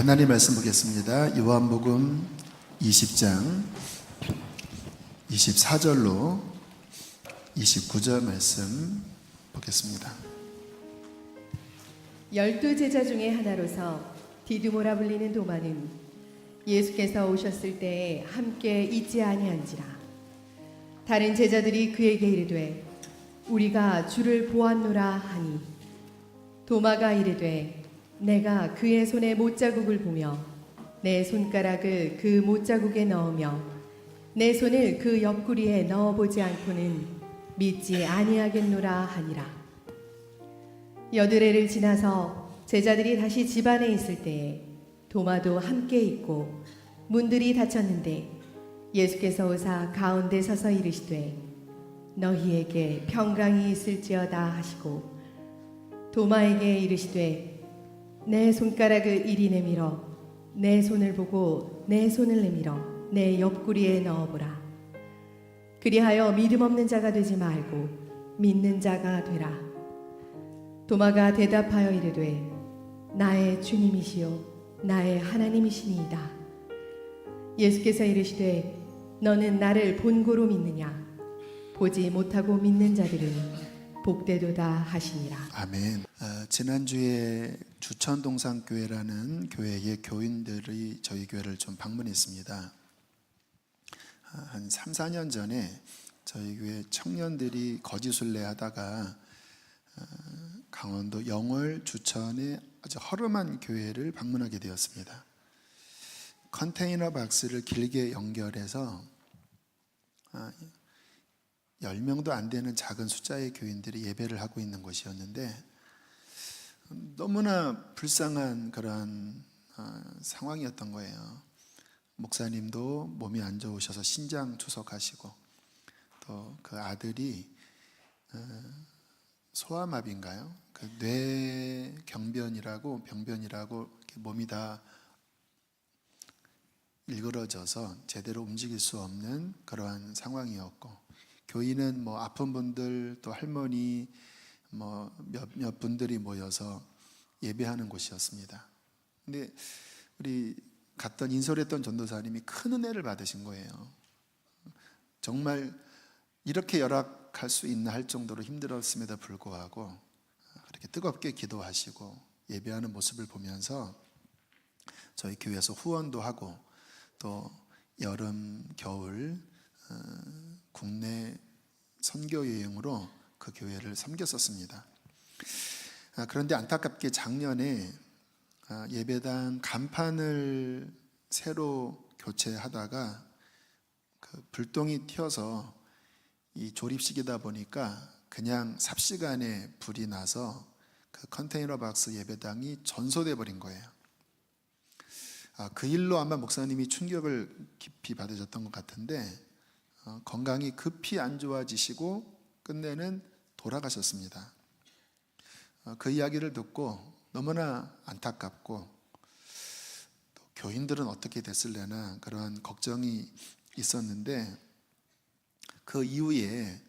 하나님 말씀 보겠습니다. 요한복음 20장 24절로 29절 말씀 보겠습니다. 12제자 중에 하나로서 디두모라 불리는 도마는 예수께서 오셨을 때에 함께 있지 아니한지라. 다른 제자들이 그에게 이르되 우리가 주를 보았노라 하니, 도마가 이르되 내가 그의 손에 못자국을 보며 내 손가락을 그 못자국에 넣으며 내 손을 그 옆구리에 넣어보지 않고는 믿지 아니하겠노라 하니라. 여드레를 지나서 제자들이 다시 집 안에 있을 때에 도마도 함께 있고 문들이 닫혔는데 예수께서 오사 가운데 서서 이르시되 너희에게 평강이 있을지어다 하시고, 도마에게 이르시되 내 손가락을 이리 내밀어 내 손을 보고 내 손을 내밀어 내 옆구리에 넣어보라. 그리하여 믿음 없는 자가 되지 말고 믿는 자가 되라. 도마가 대답하여 이르되 나의 주님이시요 나의 하나님이시니이다. 예수께서 이르시되 너는 나를 본고로 믿느냐? 보지 못하고 믿는 자들은 복되도다 하시니라. 아멘. 지난주에 주천동산교회라는 교회의 교인들이 저희 교회를 좀 방문했습니다. 한 3, 4년 전에 저희 교회 청년들이 거지순례 하다가 강원도 영월 주천의 아주 허름한 교회를 방문하게 되었습니다. 컨테이너 박스를 길게 연결해서 10명도 안 되는 작은 숫자의 교인들이 예배를 하고 있는 곳이었는데, 너무나 불쌍한 그런 상황이었던 거예요. 목사님도 몸이 안 좋으셔서 신장 투석하시고, 또 그 아들이 소아마비인가요? 그 뇌경변이라고 병변이라고 몸이 다 일그러져서 제대로 움직일 수 없는 그러한 상황이었고, 교인은 뭐 아픈 분들 또 할머니 뭐 몇 분들이 모여서 예배하는 곳이었습니다. 근데 우리 갔던 인솔했던 전도사님이 큰 은혜를 받으신 거예요. 정말 이렇게 열악할 수 있나 할 정도로 힘들었음에도 불구하고 그렇게 뜨겁게 기도하시고 예배하는 모습을 보면서 저희 교회에서 후원도 하고, 또 여름 겨울 국내 선교 여행으로 그 교회를 섬겼었습니다. 그런데 안타깝게 작년에 예배당 간판을 새로 교체하다가 그 불똥이 튀어서, 이 조립식이다 보니까 그냥 삽시간에 불이 나서 그 컨테이너 박스 예배당이 전소돼 버린 거예요. 그 일로 아마 목사님이 충격을 깊이 받으셨던 것 같은데, 건강이 급히 안 좋아지시고 끝내는 돌아가셨습니다. 그 이야기를 듣고 너무나 안타깝고, 또 교인들은 어떻게 됐을려나 그런 걱정이 있었는데, 그 이후에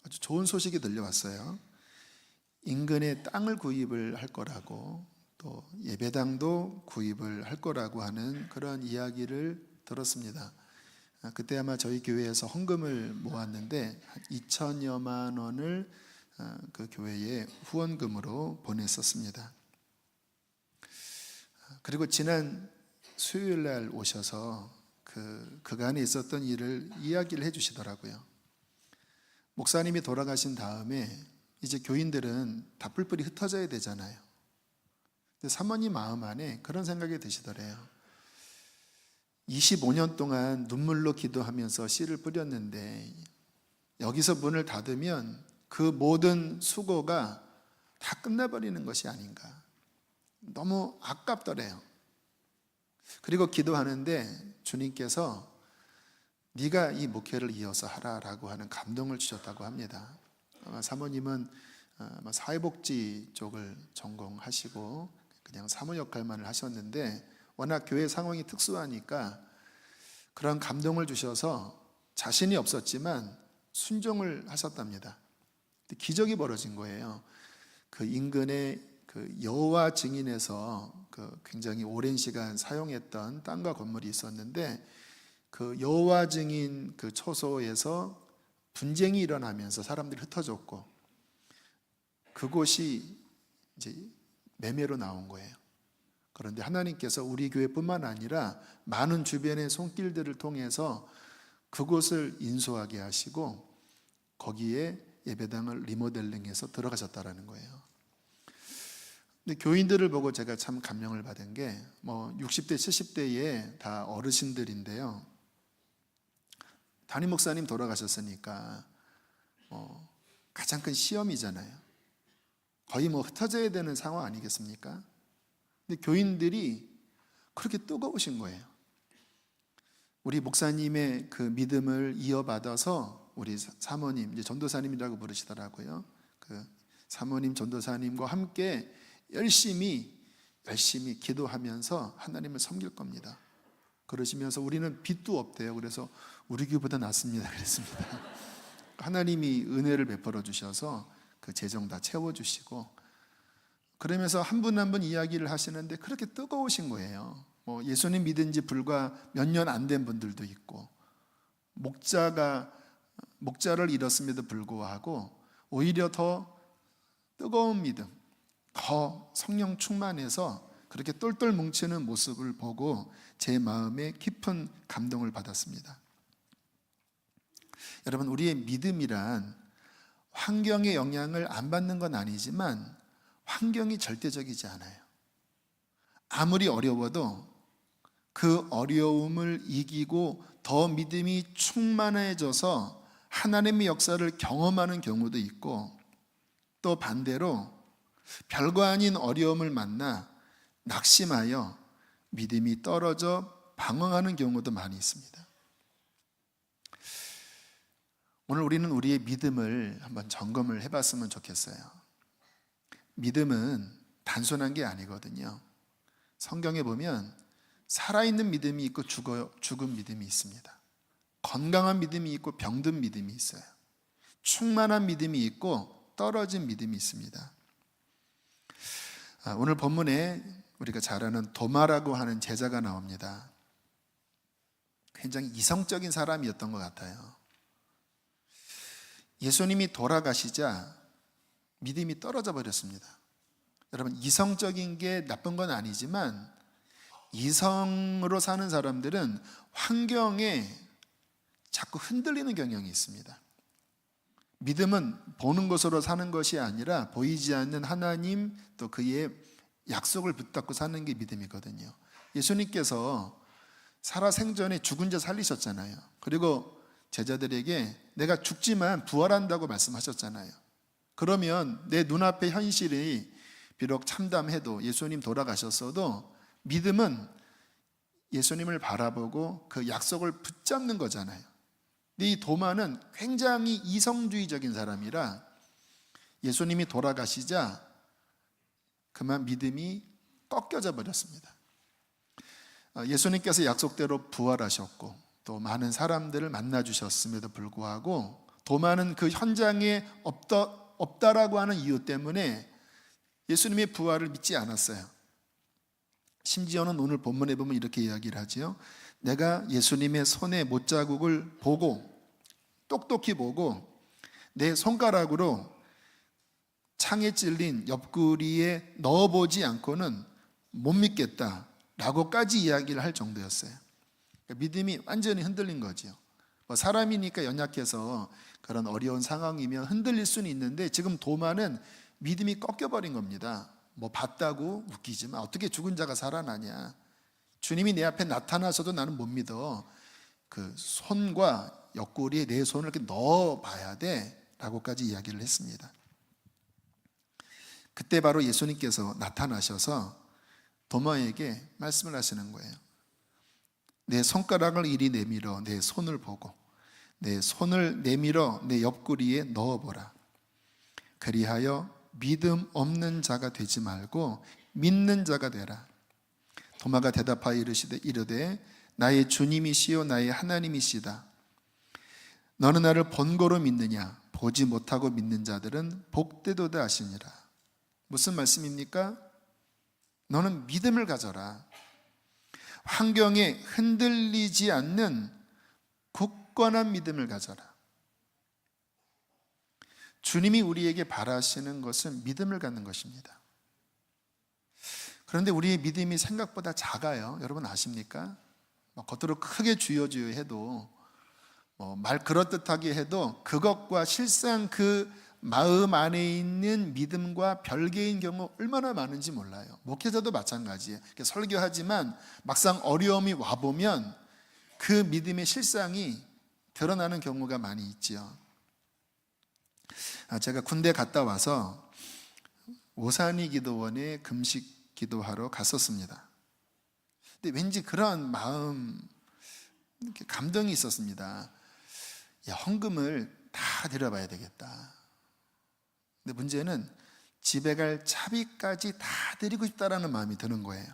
아주 좋은 소식이 들려왔어요. 인근에 땅을 구입을 할 거라고, 또 예배당도 구입을 할 거라고 하는 그런 이야기를 들었습니다. 그때 아마 저희 교회에서 헌금을 모았는데 2천여만 원을 그 교회에 후원금으로 보냈었습니다. 그리고 지난 수요일 날 오셔서 그간에 있었던 일을 이야기를 해주시더라고요. 목사님이 돌아가신 다음에 이제 교인들은 다 뿔뿔이 흩어져야 되잖아요. 근데 사모님 마음 안에 그런 생각이 드시더래요. 25년 동안 눈물로 기도하면서 씨를 뿌렸는데 여기서 문을 닫으면 그 모든 수고가 다 끝나버리는 것이 아닌가. 너무 아깝더래요. 그리고 기도하는데 주님께서 네가 이 목회를 이어서 하라라고 하는 감동을 주셨다고 합니다. 아마 사모님은 사회복지 쪽을 전공하시고 그냥 사모 역할만을 하셨는데, 워낙 교회 상황이 특수하니까 그런 감동을 주셔서 자신이 없었지만 순종을 하셨답니다. 기적이 벌어진 거예요. 그 인근에 그 여호와 증인에서 그 굉장히 오랜 시간 사용했던 땅과 건물이 있었는데 그 여호와 증인 그 초소에서 분쟁이 일어나면서 사람들이 흩어졌고 그곳이 이제 매매로 나온 거예요. 그런데 하나님께서 우리 교회뿐만 아니라 많은 주변의 손길들을 통해서 그곳을 인수하게 하시고 거기에 예배당을 리모델링해서 들어가셨다라는 거예요. 근데 교인들을 보고 제가 참 감명을 받은 게 뭐 60대, 70대에 다 어르신들인데요. 담임 목사님 돌아가셨으니까 가장 큰 시험이잖아요. 거의 뭐 흩어져야 되는 상황 아니겠습니까? 근데 교인들이 그렇게 뜨거우신 거예요. 우리 목사님의 그 믿음을 이어받아서 우리 사모님, 이제 전도사님이라고 부르시더라고요. 그 사모님, 전도사님과 함께 열심히 기도하면서 하나님을 섬길 겁니다. 그러시면서 우리는 빚도 없대요. 그래서 우리 교회보다 낫습니다. 그랬습니다. 하나님이 은혜를 베풀어 주셔서 그 재정 다 채워주시고 그러면서 한 분 한 분 이야기를 하시는데 그렇게 뜨거우신 거예요. 뭐 예수님 믿은 지 불과 몇 년 안 된 분들도 있고 목자를 잃었음에도 불구하고 오히려 더 뜨거운 믿음, 더 성령 충만해서 그렇게 똘똘 뭉치는 모습을 보고 제 마음에 깊은 감동을 받았습니다. 여러분, 우리의 믿음이란 환경의 영향을 안 받는 건 아니지만 환경이 절대적이지 않아요. 아무리 어려워도 그 어려움을 이기고 더 믿음이 충만해져서 하나님의 역사를 경험하는 경우도 있고 또 반대로 별거 아닌 어려움을 만나 낙심하여 믿음이 떨어져 방황하는 경우도 많이 있습니다. 오늘 우리는 우리의 믿음을 한번 점검을 해봤으면 좋겠어요. 믿음은 단순한 게 아니거든요. 성경에 보면 살아있는 믿음이 있고 죽은 믿음이 있습니다. 건강한 믿음이 있고 병든 믿음이 있어요. 충만한 믿음이 있고 떨어진 믿음이 있습니다. 오늘 본문에 우리가 잘 아는 도마라고 하는 제자가 나옵니다. 굉장히 이성적인 사람이었던 것 같아요. 예수님이 돌아가시자 믿음이 떨어져 버렸습니다. 여러분, 이성적인 게 나쁜 건 아니지만 이성으로 사는 사람들은 환경에 자꾸 흔들리는 경향이 있습니다. 믿음은 보는 것으로 사는 것이 아니라 보이지 않는 하나님 또 그의 약속을 붙잡고 사는 게 믿음이거든요. 예수님께서 살아생전에 죽은 자 살리셨잖아요. 그리고 제자들에게 내가 죽지만 부활한다고 말씀하셨잖아요. 그러면 내 눈앞의 현실이 비록 참담해도 예수님 돌아가셨어도 믿음은 예수님을 바라보고 그 약속을 붙잡는 거잖아요. 근데 이 도마는 굉장히 이성주의적인 사람이라 예수님이 돌아가시자 그만 믿음이 꺾여져 버렸습니다. 예수님께서 약속대로 부활하셨고 또 많은 사람들을 만나 주셨음에도 불구하고 도마는 그 현장에 없다라고 하는 이유 때문에 예수님의 부활을 믿지 않았어요. 심지어는 오늘 본문에 보면 이렇게 이야기를 하지요. 내가 예수님의 손의 못자국을 보고 똑똑히 보고 내 손가락으로 창에 찔린 옆구리에 넣어보지 않고는 못 믿겠다라고까지 이야기를 할 정도였어요. 믿음이 완전히 흔들린 거죠. 사람이니까 연약해서 그런 어려운 상황이면 흔들릴 수는 있는데 지금 도마는 믿음이 꺾여버린 겁니다. 뭐 봤다고 웃기지만 어떻게 죽은 자가 살아나냐. 주님이 내 앞에 나타나서도 나는 못 믿어. 그 손과 옆구리에 내 손을 이렇게 넣어봐야 돼 라고까지 이야기를 했습니다. 그때 바로 예수님께서 나타나셔서 도마에게 말씀을 하시는 거예요. 내 손가락을 이리 내밀어 내 손을 보고 내 손을 내밀어 내 옆구리에 넣어보라. 그리하여 믿음 없는 자가 되지 말고 믿는 자가 되라. 도마가 대답하여 이르되 나의 주님이시요 나의 하나님이시다. 너는 나를 본고로 믿느냐? 보지 못하고 믿는 자들은 복되도다 하시니라. 무슨 말씀입니까? 너는 믿음을 가져라. 환경에 흔들리지 않는 굳건한 믿음을 가져라. 주님이 우리에게 바라시는 것은 믿음을 갖는 것입니다. 그런데 우리의 믿음이 생각보다 작아요. 여러분 아십니까? 겉으로 크게 주여주여 해도 말 그럴듯하게 해도 그것과 실상 그 마음 안에 있는 믿음과 별개인 경우 얼마나 많은지 몰라요. 목회자도 마찬가지예요. 설교하지만 막상 어려움이 와보면 그 믿음의 실상이 드러나는 경우가 많이 있지요. 제가 군대 갔다 와서 오산이 기도원에 금식 기도하러 갔었습니다. 근데 왠지 그런 마음, 이렇게 감동이 있었습니다. 헌금을 다 드려봐야 되겠다. 근데 문제는 집에 갈 차비까지 다 드리고 싶다라는 마음이 드는 거예요.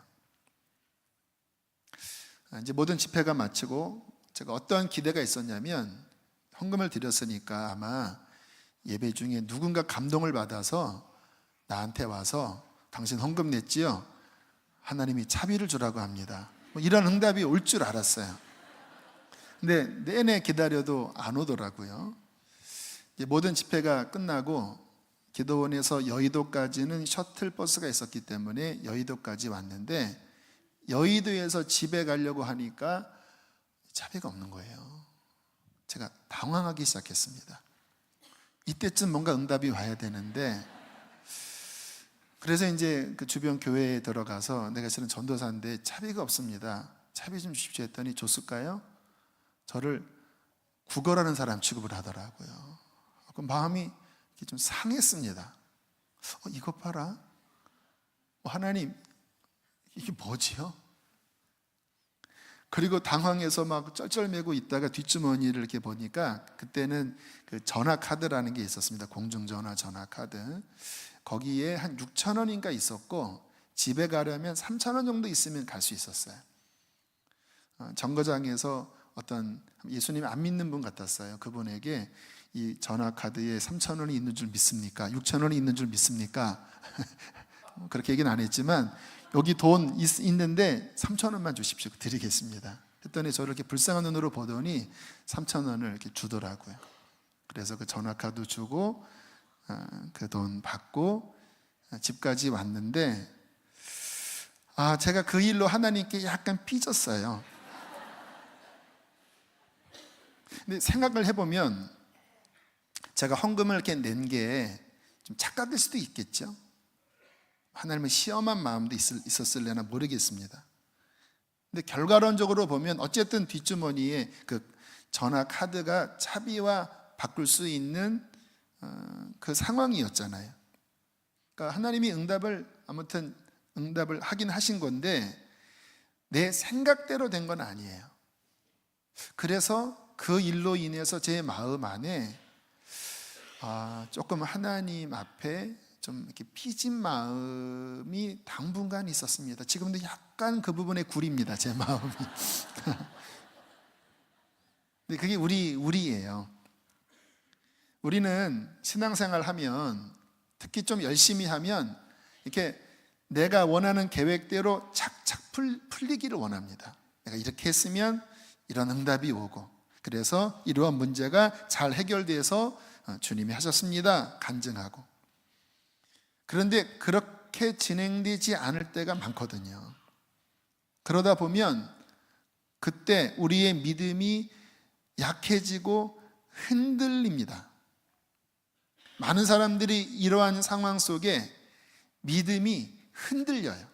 이제 모든 집회가 마치고 제가 어떠한 기대가 있었냐면 헌금을 드렸으니까 아마 예배 중에 누군가 감동을 받아서 나한테 와서 당신 헌금 냈지요? 하나님이 차비를 주라고 합니다. 이런 응답이 올 줄 알았어요. 근데 내내 기다려도 안 오더라고요. 모든 집회가 끝나고 기도원에서 여의도까지는 셔틀버스가 있었기 때문에 여의도까지 왔는데 여의도에서 집에 가려고 하니까 차비가 없는 거예요. 제가 당황하기 시작했습니다. 이때쯤 뭔가 응답이 와야 되는데, 그래서 이제 그 주변 교회에 들어가서 내가 실은 전도사인데 차비가 없습니다. 차비 좀 주십시오 했더니 줬을까요? 저를 구걸하는 사람 취급을 하더라고요. 그 마음이 좀 상했습니다. 이것 봐라. 하나님, 이게 뭐지요? 그리고 당황해서 막 쩔쩔매고 있다가 뒷주머니를 이렇게 보니까 그때는 그 전화카드라는 게 있었습니다. 공중전화 전화카드. 거기에 한 6,000원인가 있었고 집에 가려면 3,000원 정도 있으면 갈 수 있었어요. 정거장에서 어떤 예수님 안 믿는 분 같았어요. 그분에게 이 전화카드에 3,000원이 있는 줄 믿습니까? 6,000원이 있는 줄 믿습니까? 그렇게 얘기는 안 했지만 여기 돈 있는데 3,000원만 주십시오. 드리겠습니다. 했더니 저를 이렇게 불쌍한 눈으로 보더니 3,000원을 이렇게 주더라고요. 그래서 그 전화카드 주고 그 돈 받고 집까지 왔는데 제가 그 일로 하나님께 약간 삐졌어요. 근데 생각을 해보면 제가 헌금을 이렇게 낸 게 좀 착각일 수도 있겠죠. 하나님을 시험한 마음도 있었을려나 모르겠습니다. 근데 결과론적으로 보면 어쨌든 뒷주머니에 그 전화 카드가 차비와 바꿀 수 있는 그 상황이었잖아요. 그러니까 하나님이 응답을 하긴 하신 건데 내 생각대로 된 건 아니에요. 그래서 그 일로 인해서 제 마음 안에 조금 하나님 앞에 좀 이렇게 삐진 마음이 당분간 있었습니다. 지금도 약간 그 부분에 구립니다, 제 마음이. 근데 그게 우리예요. 우리는 신앙생활 하면 특히 좀 열심히 하면 이렇게 내가 원하는 계획대로 착착 풀리기를 원합니다. 내가 이렇게 했으면 이런 응답이 오고, 그래서 이러한 문제가 잘 해결돼서 주님이 하셨습니다 간증하고. 그런데 그렇게 진행되지 않을 때가 많거든요. 그러다 보면 그때 우리의 믿음이 약해지고 흔들립니다. 많은 사람들이 이러한 상황 속에 믿음이 흔들려요.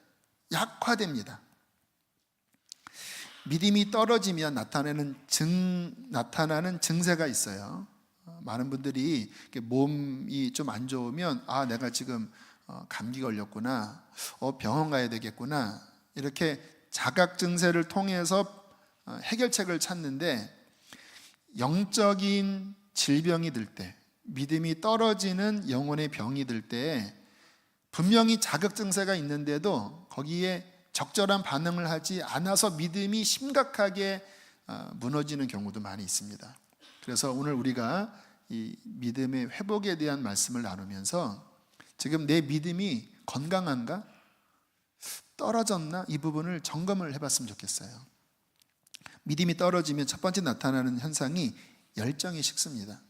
약화됩니다. 믿음이 떨어지면 나타나는 증세가 있어요. 많은 분들이 몸이 좀 안 좋으면 내가 지금 감기 걸렸구나, 병원 가야 되겠구나, 이렇게 자각 증세를 통해서 해결책을 찾는데, 영적인 질병이 들 때, 믿음이 떨어지는 영혼의 병이 들 때 분명히 자각 증세가 있는데도 거기에 적절한 반응을 하지 않아서 믿음이 심각하게 무너지는 경우도 많이 있습니다. 그래서 오늘 우리가 이 믿음의 회복에 대한 말씀을 나누면서 지금 내 믿음이 건강한가? 떨어졌나? 이 부분을 점검을 해봤으면 좋겠어요. 믿음이 떨어지면 첫 번째 나타나는 현상이 열정이 식습니다.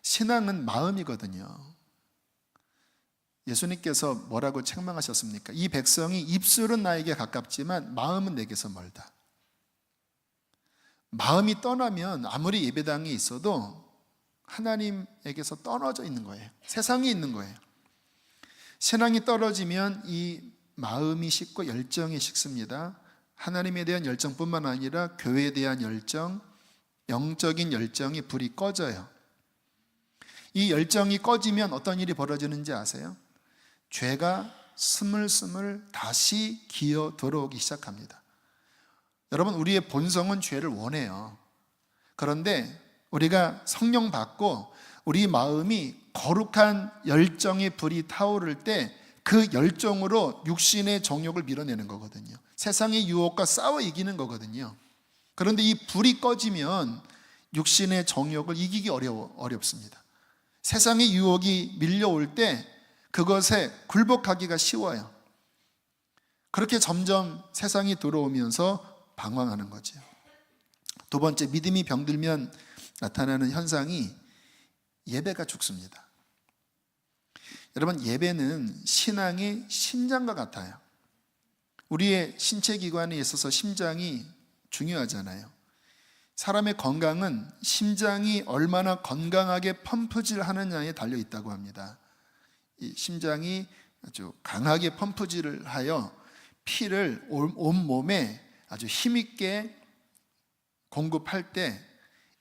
신앙은 마음이거든요. 예수님께서 뭐라고 책망하셨습니까? 이 백성이 입술은 나에게 가깝지만 마음은 내게서 멀다. 마음이 떠나면 아무리 예배당에 있어도 하나님에게서 떨어져 있는 거예요. 세상에 있는 거예요. 신앙이 떨어지면 이 마음이 식고 열정이 식습니다. 하나님에 대한 열정뿐만 아니라 교회에 대한 열정, 영적인 열정이 불이 꺼져요. 이 열정이 꺼지면 어떤 일이 벌어지는지 아세요? 죄가 스물스물 다시 기어 들어오기 시작합니다. 여러분, 우리의 본성은 죄를 원해요. 그런데 우리가 성령 받고 우리 마음이 거룩한 열정의 불이 타오를 때 그 열정으로 육신의 정욕을 밀어내는 거거든요. 세상의 유혹과 싸워 이기는 거거든요. 그런데 이 불이 꺼지면 육신의 정욕을 이기기 어렵습니다. 세상의 유혹이 밀려올 때 그것에 굴복하기가 쉬워요. 그렇게 점점 세상이 들어오면서 방황하는 거죠. 두 번째, 믿음이 병들면 나타나는 현상이 예배가 죽습니다. 여러분, 예배는 신앙의 심장과 같아요. 우리의 신체 기관에 있어서 심장이 중요하잖아요. 사람의 건강은 심장이 얼마나 건강하게 펌프질 하느냐에 달려 있다고 합니다. 이 심장이 아주 강하게 펌프질을 하여 피를 온 몸에 아주 힘있게 공급할 때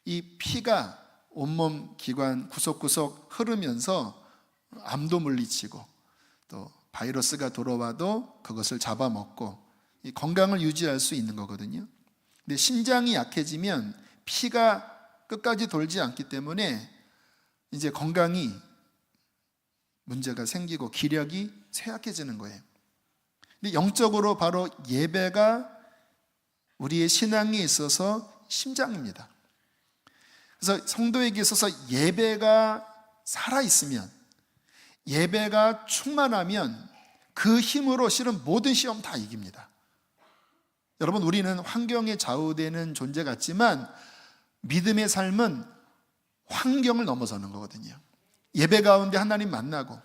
이 피가 온몸 기관 구석구석 흐르면서 암도 물리치고 또 바이러스가 들어와도 그것을 잡아먹고 이 건강을 유지할 수 있는 거거든요. 근데 심장이 약해지면 피가 끝까지 돌지 않기 때문에 이제 건강이 문제가 생기고 기력이 쇠약해지는 거예요. 근데 영적으로 바로 예배가 우리의 신앙에 있어서 심장입니다. 그래서 성도에게 있어서 예배가 살아있으면, 예배가 충만하면 그 힘으로 실은 모든 시험 다 이깁니다. 여러분, 우리는 환경에 좌우되는 존재 같지만 믿음의 삶은 환경을 넘어서는 거거든요. 예배 가운데 하나님 만나고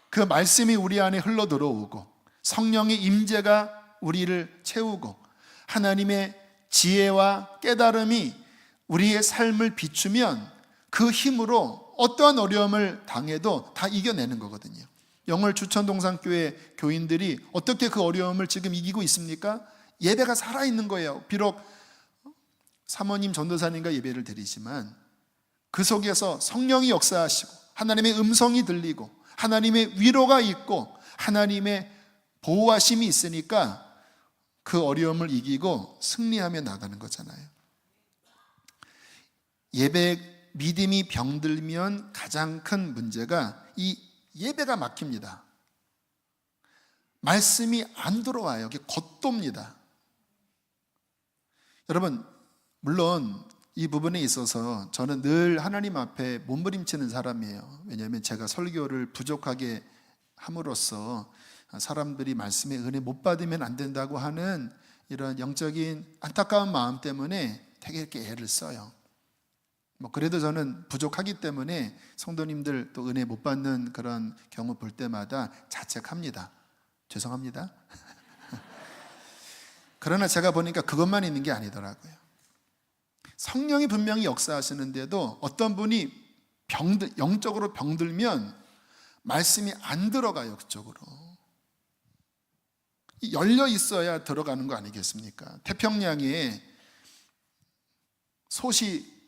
그 말씀이 우리 안에 흘러 들어오고 성령의 임재가 우리를 채우고 하나님의 지혜와 깨달음이 우리의 삶을 비추면 그 힘으로 어떠한 어려움을 당해도 다 이겨내는 거거든요. 영월 주천동산교회 교인들이 어떻게 그 어려움을 지금 이기고 있습니까? 예배가 살아있는 거예요. 비록 사모님 전도사님과 예배를 드리지만 그 속에서 성령이 역사하시고 하나님의 음성이 들리고 하나님의 위로가 있고 하나님의 보호하심이 있으니까 그 어려움을 이기고 승리하며 나가는 거잖아요. 예배 믿음이 병들면 가장 큰 문제가 이 예배가 막힙니다. 말씀이 안 들어와요. 이게 겉돕니다. 여러분, 물론 이 부분에 있어서 저는 늘 하나님 앞에 몸부림치는 사람이에요. 왜냐하면 제가 설교를 부족하게 함으로써 사람들이 말씀의 은혜 못 받으면 안 된다고 하는 이런 영적인 안타까운 마음 때문에 되게 이렇게 애를 써요. 그래도 저는 부족하기 때문에 성도님들 또 은혜 못 받는 그런 경우 볼 때마다 자책합니다. 죄송합니다. 그러나 제가 보니까 그것만 있는 게 아니더라고요. 성령이 분명히 역사하시는데도 어떤 분이 영적으로 병들면 말씀이 안 들어가요. 그쪽으로 열려 있어야 들어가는 거 아니겠습니까? 태평양에 솥이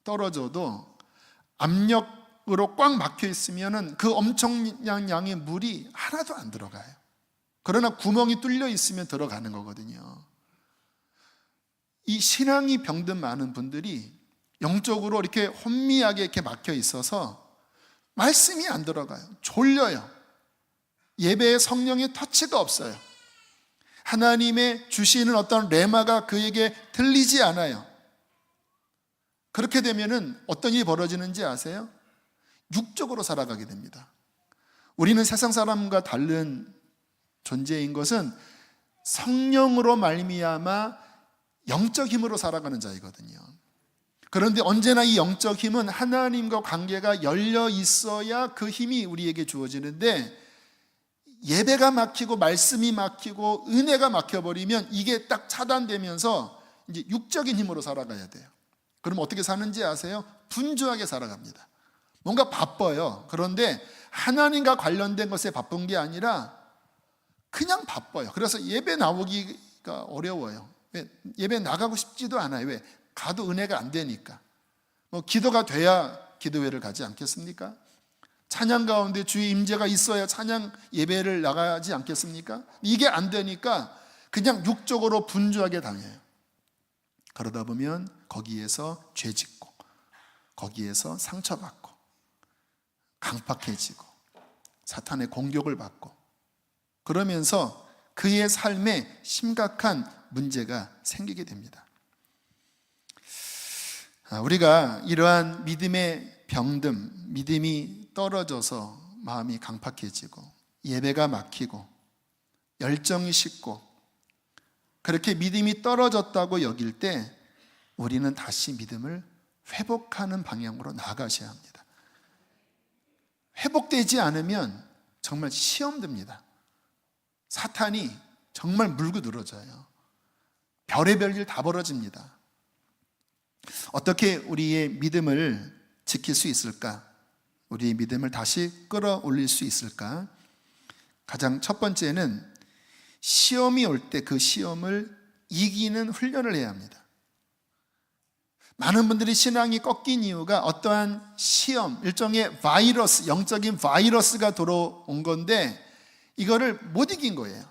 떨어져도 압력으로 꽉 막혀 있으면 그 엄청난 양의 물이 하나도 안 들어가요. 그러나 구멍이 뚫려 있으면 들어가는 거거든요. 이 신앙이 병든 많은 분들이 영적으로 이렇게 혼미하게 이렇게 막혀 있어서 말씀이 안 들어가요. 졸려요. 예배에 성령의 터치가 없어요. 하나님의 주시는 어떤 레마가 그에게 들리지 않아요. 그렇게 되면은 어떤 일이 벌어지는지 아세요? 육적으로 살아가게 됩니다. 우리는 세상 사람과 다른 존재인 것은 성령으로 말미암아 영적 힘으로 살아가는 자이거든요. 그런데 언제나 이 영적 힘은 하나님과 관계가 열려 있어야 그 힘이 우리에게 주어지는데, 예배가 막히고 말씀이 막히고 은혜가 막혀버리면 이게 딱 차단되면서 이제 육적인 힘으로 살아가야 돼요. 그럼 어떻게 사는지 아세요? 분주하게 살아갑니다. 뭔가 바빠요. 그런데 하나님과 관련된 것에 바쁜 게 아니라 그냥 바빠요. 그래서 예배 나오기가 어려워요. 왜? 예배 나가고 싶지도 않아요. 왜? 가도 은혜가 안 되니까. 기도가 돼야 기도회를 가지 않겠습니까? 찬양 가운데 주의 임재가 있어야 찬양 예배를 나가지 않겠습니까? 이게 안 되니까 그냥 육적으로 분주하게 당해요. 그러다 보면 거기에서 죄 짓고, 거기에서 상처받고, 강팍해지고, 사탄의 공격을 받고, 그러면서 그의 삶에 심각한 문제가 생기게 됩니다. 우리가 이러한 믿음의 병듦, 믿음이 떨어져서 마음이 강팍해지고 예배가 막히고 열정이 식고 그렇게 믿음이 떨어졌다고 여길 때 우리는 다시 믿음을 회복하는 방향으로 나아가셔야 합니다. 회복되지 않으면 정말 시험 듭니다. 사탄이 정말 물고 늘어져요. 별의별 일 다 벌어집니다. 어떻게 우리의 믿음을 지킬 수 있을까? 우리의 믿음을 다시 끌어올릴 수 있을까? 가장 첫 번째는 시험이 올 때 그 시험을 이기는 훈련을 해야 합니다. 많은 분들이 신앙이 꺾인 이유가 어떠한 시험, 일종의 바이러스, 영적인 바이러스가 들어온 건데 이거를 못 이긴 거예요.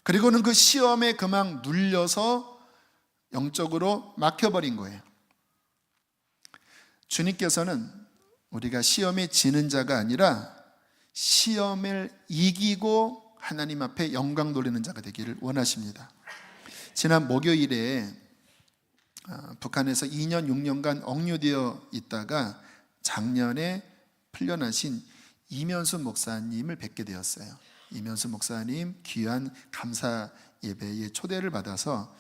그리고는 그 시험에 그만 눌려서 영적으로 막혀버린 거예요. 주님께서는 우리가 시험에 지는 자가 아니라 시험을 이기고 하나님 앞에 영광 돌리는 자가 되기를 원하십니다. 지난 목요일에 북한에서 2년 6년간 억류되어 있다가 작년에 풀려나신 이면수 목사님을 뵙게 되었어요. 이면수 목사님 귀한 감사 예배에 초대를 받아서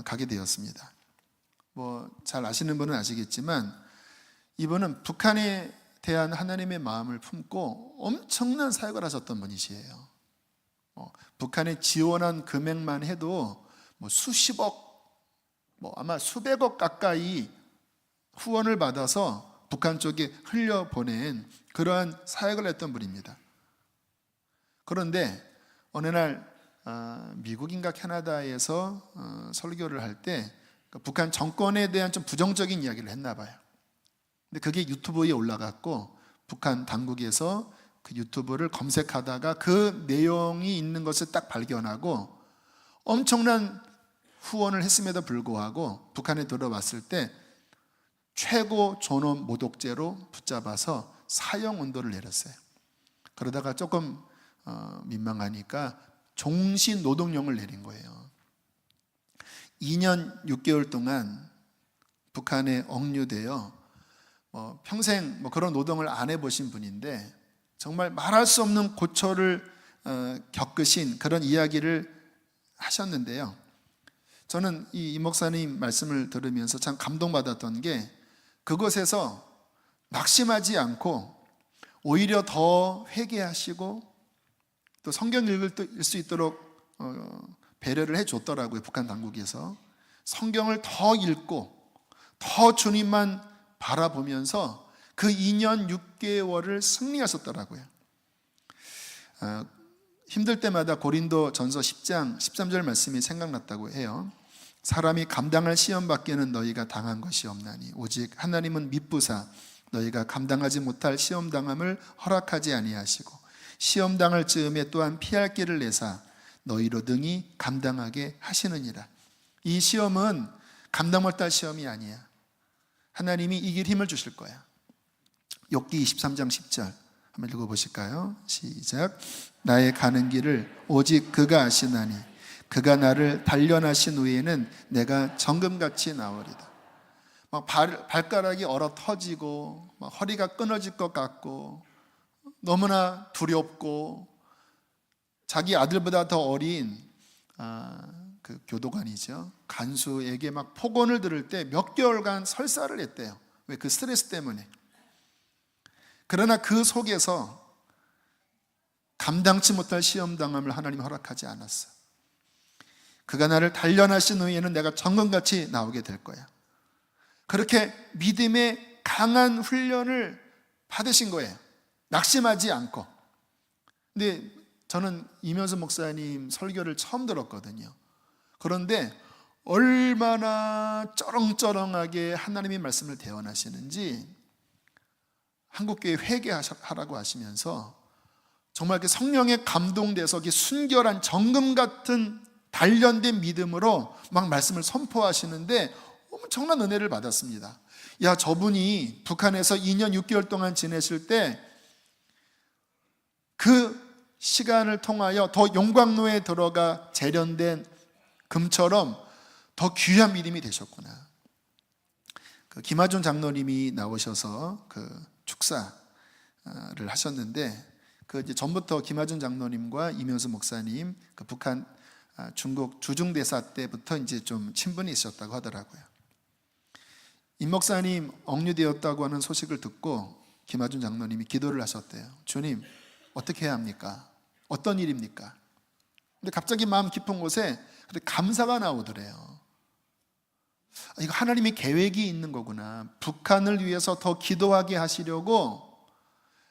가게 되었습니다. 잘 아시는 분은 아시겠지만 이분은 북한에 대한 하나님의 마음을 품고 엄청난 사역을 하셨던 분이시에요. 북한에 지원한 금액만 해도 수십억, 아마 수백억 가까이 후원을 받아서 북한 쪽에 흘려보낸 그러한 사역을 했던 분입니다. 그런데 어느 날 미국인가 캐나다에서 설교를 할 때 북한 정권에 대한 좀 부정적인 이야기를 했나 봐요. 근데 그게 유튜브에 올라갔고 북한 당국에서 그 유튜브를 검색하다가 그 내용이 있는 것을 딱 발견하고 엄청난 후원을 했음에도 불구하고 북한에 들어왔을 때 최고 존엄 모독죄로 붙잡아서 사형 언도를 내렸어요. 그러다가 조금 민망하니까 종신 노동령을 내린 거예요. 2년 6개월 동안 북한에 억류되어 평생 그런 노동을 안 해보신 분인데 정말 말할 수 없는 고초를 겪으신 그런 이야기를 하셨는데요. 저는 이 목사님 말씀을 들으면서 참 감동받았던 게 그곳에서 낙심하지 않고 오히려 더 회개하시고 또 성경 읽을 수 있도록 배려를 해줬더라고요. 북한 당국에서 성경을 더 읽고 더 주님만 바라보면서 그 2년 6개월을 승리하셨더라고요. 힘들 때마다 고린도 전서 10장 13절 말씀이 생각났다고 해요. 사람이 감당할 시험 밖에는 너희가 당한 것이 없나니 오직 하나님은 미쁘사 너희가 감당하지 못할 시험 당함을 허락하지 아니하시고 시험 당할 즈음에 또한 피할 길을 내사 너희로 등이 감당하게 하시느니라. 이 시험은 감당 못할 시험이 아니야. 하나님이 이길 힘을 주실 거야. 욥기 23장 10절 한번 읽어보실까요? 시작. 나의 가는 길을 오직 그가 아시나니 그가 나를 단련하신 후에는 내가 정금같이 나으리다. 발가락이 얼어 터지고 허리가 끊어질 것 같고 너무나 두렵고 자기 아들보다 더 어린 그 교도관이죠. 간수에게 막 폭언을 들을 때 몇 개월간 설사를 했대요. 왜? 그 스트레스 때문에. 그러나 그 속에서 감당치 못할 시험당함을 하나님이 허락하지 않았어. 그가 나를 단련하신 후에는 내가 정금같이 나오게 될 거야. 그렇게 믿음의 강한 훈련을 받으신 거예요. 낙심하지 않고. 근데 저는 이면수 목사님 설교를 처음 들었거든요. 그런데 얼마나 쩌렁쩌렁하게 하나님의 말씀을 대언하시는지 한국교회 회개하라고 하시면서 정말 그 성령에 감동돼서 순결한 정금 같은 단련된 믿음으로 막 말씀을 선포하시는데 엄청난 은혜를 받았습니다. 야, 저분이 북한에서 2년 6개월 동안 지내실 때 그 시간을 통하여 더 용광로에 들어가 재련된 금처럼 더 귀한 믿음이 되셨구나. 그 김하준 장로님이 나오셔서 그 축사를 하셨는데 그 이제 전부터 김하준 장로님과 이면수 목사님 그 북한 중국 주중대사 때부터 이제 좀 친분이 있었다고 하더라고요. 임 목사님 억류되었다고 하는 소식을 듣고 김하준 장로님이 기도를 하셨대요. 주님, 어떻게 해야 합니까? 어떤 일입니까? 근데 갑자기 마음 깊은 곳에 감사가 나오더래요. 이거 하나님의 계획이 있는 거구나. 북한을 위해서 더 기도하게 하시려고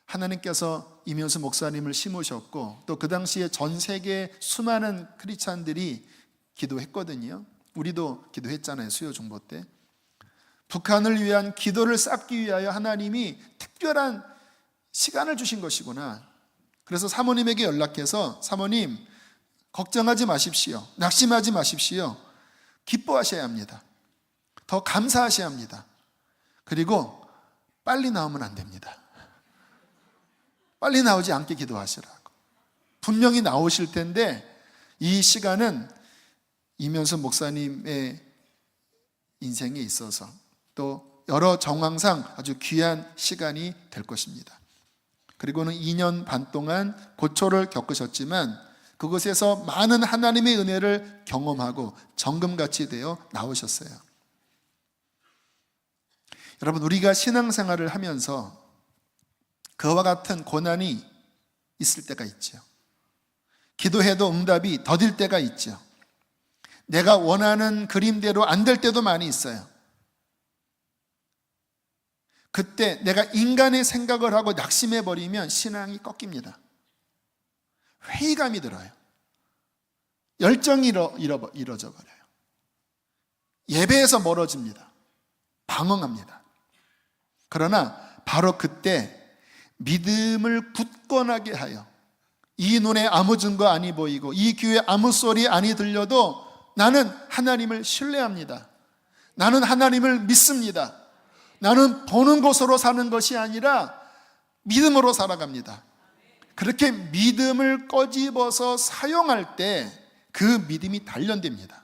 하나님께서 이면수 목사님을 심으셨고 또 그 당시에 전 세계 수많은 크리스찬들이 기도했거든요. 우리도 기도했잖아요. 수요 중보 때. 북한을 위한 기도를 쌓기 위하여 하나님이 특별한 시간을 주신 것이구나. 그래서 사모님에게 연락해서 사모님 걱정하지 마십시오. 낙심하지 마십시오. 기뻐하셔야 합니다. 더 감사하셔야 합니다. 그리고 빨리 나오면 안 됩니다. 빨리 나오지 않게 기도하시라고. 분명히 나오실 텐데 이 시간은 이면수 목사님의 인생에 있어서 또 여러 정황상 아주 귀한 시간이 될 것입니다. 그리고는 2년 반 동안 고초를 겪으셨지만 그곳에서 많은 하나님의 은혜를 경험하고 정금같이 되어 나오셨어요. 여러분, 우리가 신앙생활을 하면서 그와 같은 고난이 있을 때가 있죠. 기도해도 응답이 더딜 때가 있죠. 내가 원하는 그림대로 안 될 때도 많이 있어요. 그때 내가 인간의 생각을 하고 낙심해버리면 신앙이 꺾입니다. 회의감이 들어요. 열정이 이루어져 버려요. 예배에서 멀어집니다. 방황합니다. 그러나 바로 그때 믿음을 굳건하게 하여 이 눈에 아무 증거 아니 보이고 이 귀에 아무 소리 아니 들려도 나는 하나님을 신뢰합니다. 나는 하나님을 믿습니다. 나는 보는 것으로 사는 것이 아니라 믿음으로 살아갑니다. 그렇게 믿음을 꺼집어서 사용할 때 그 믿음이 단련됩니다.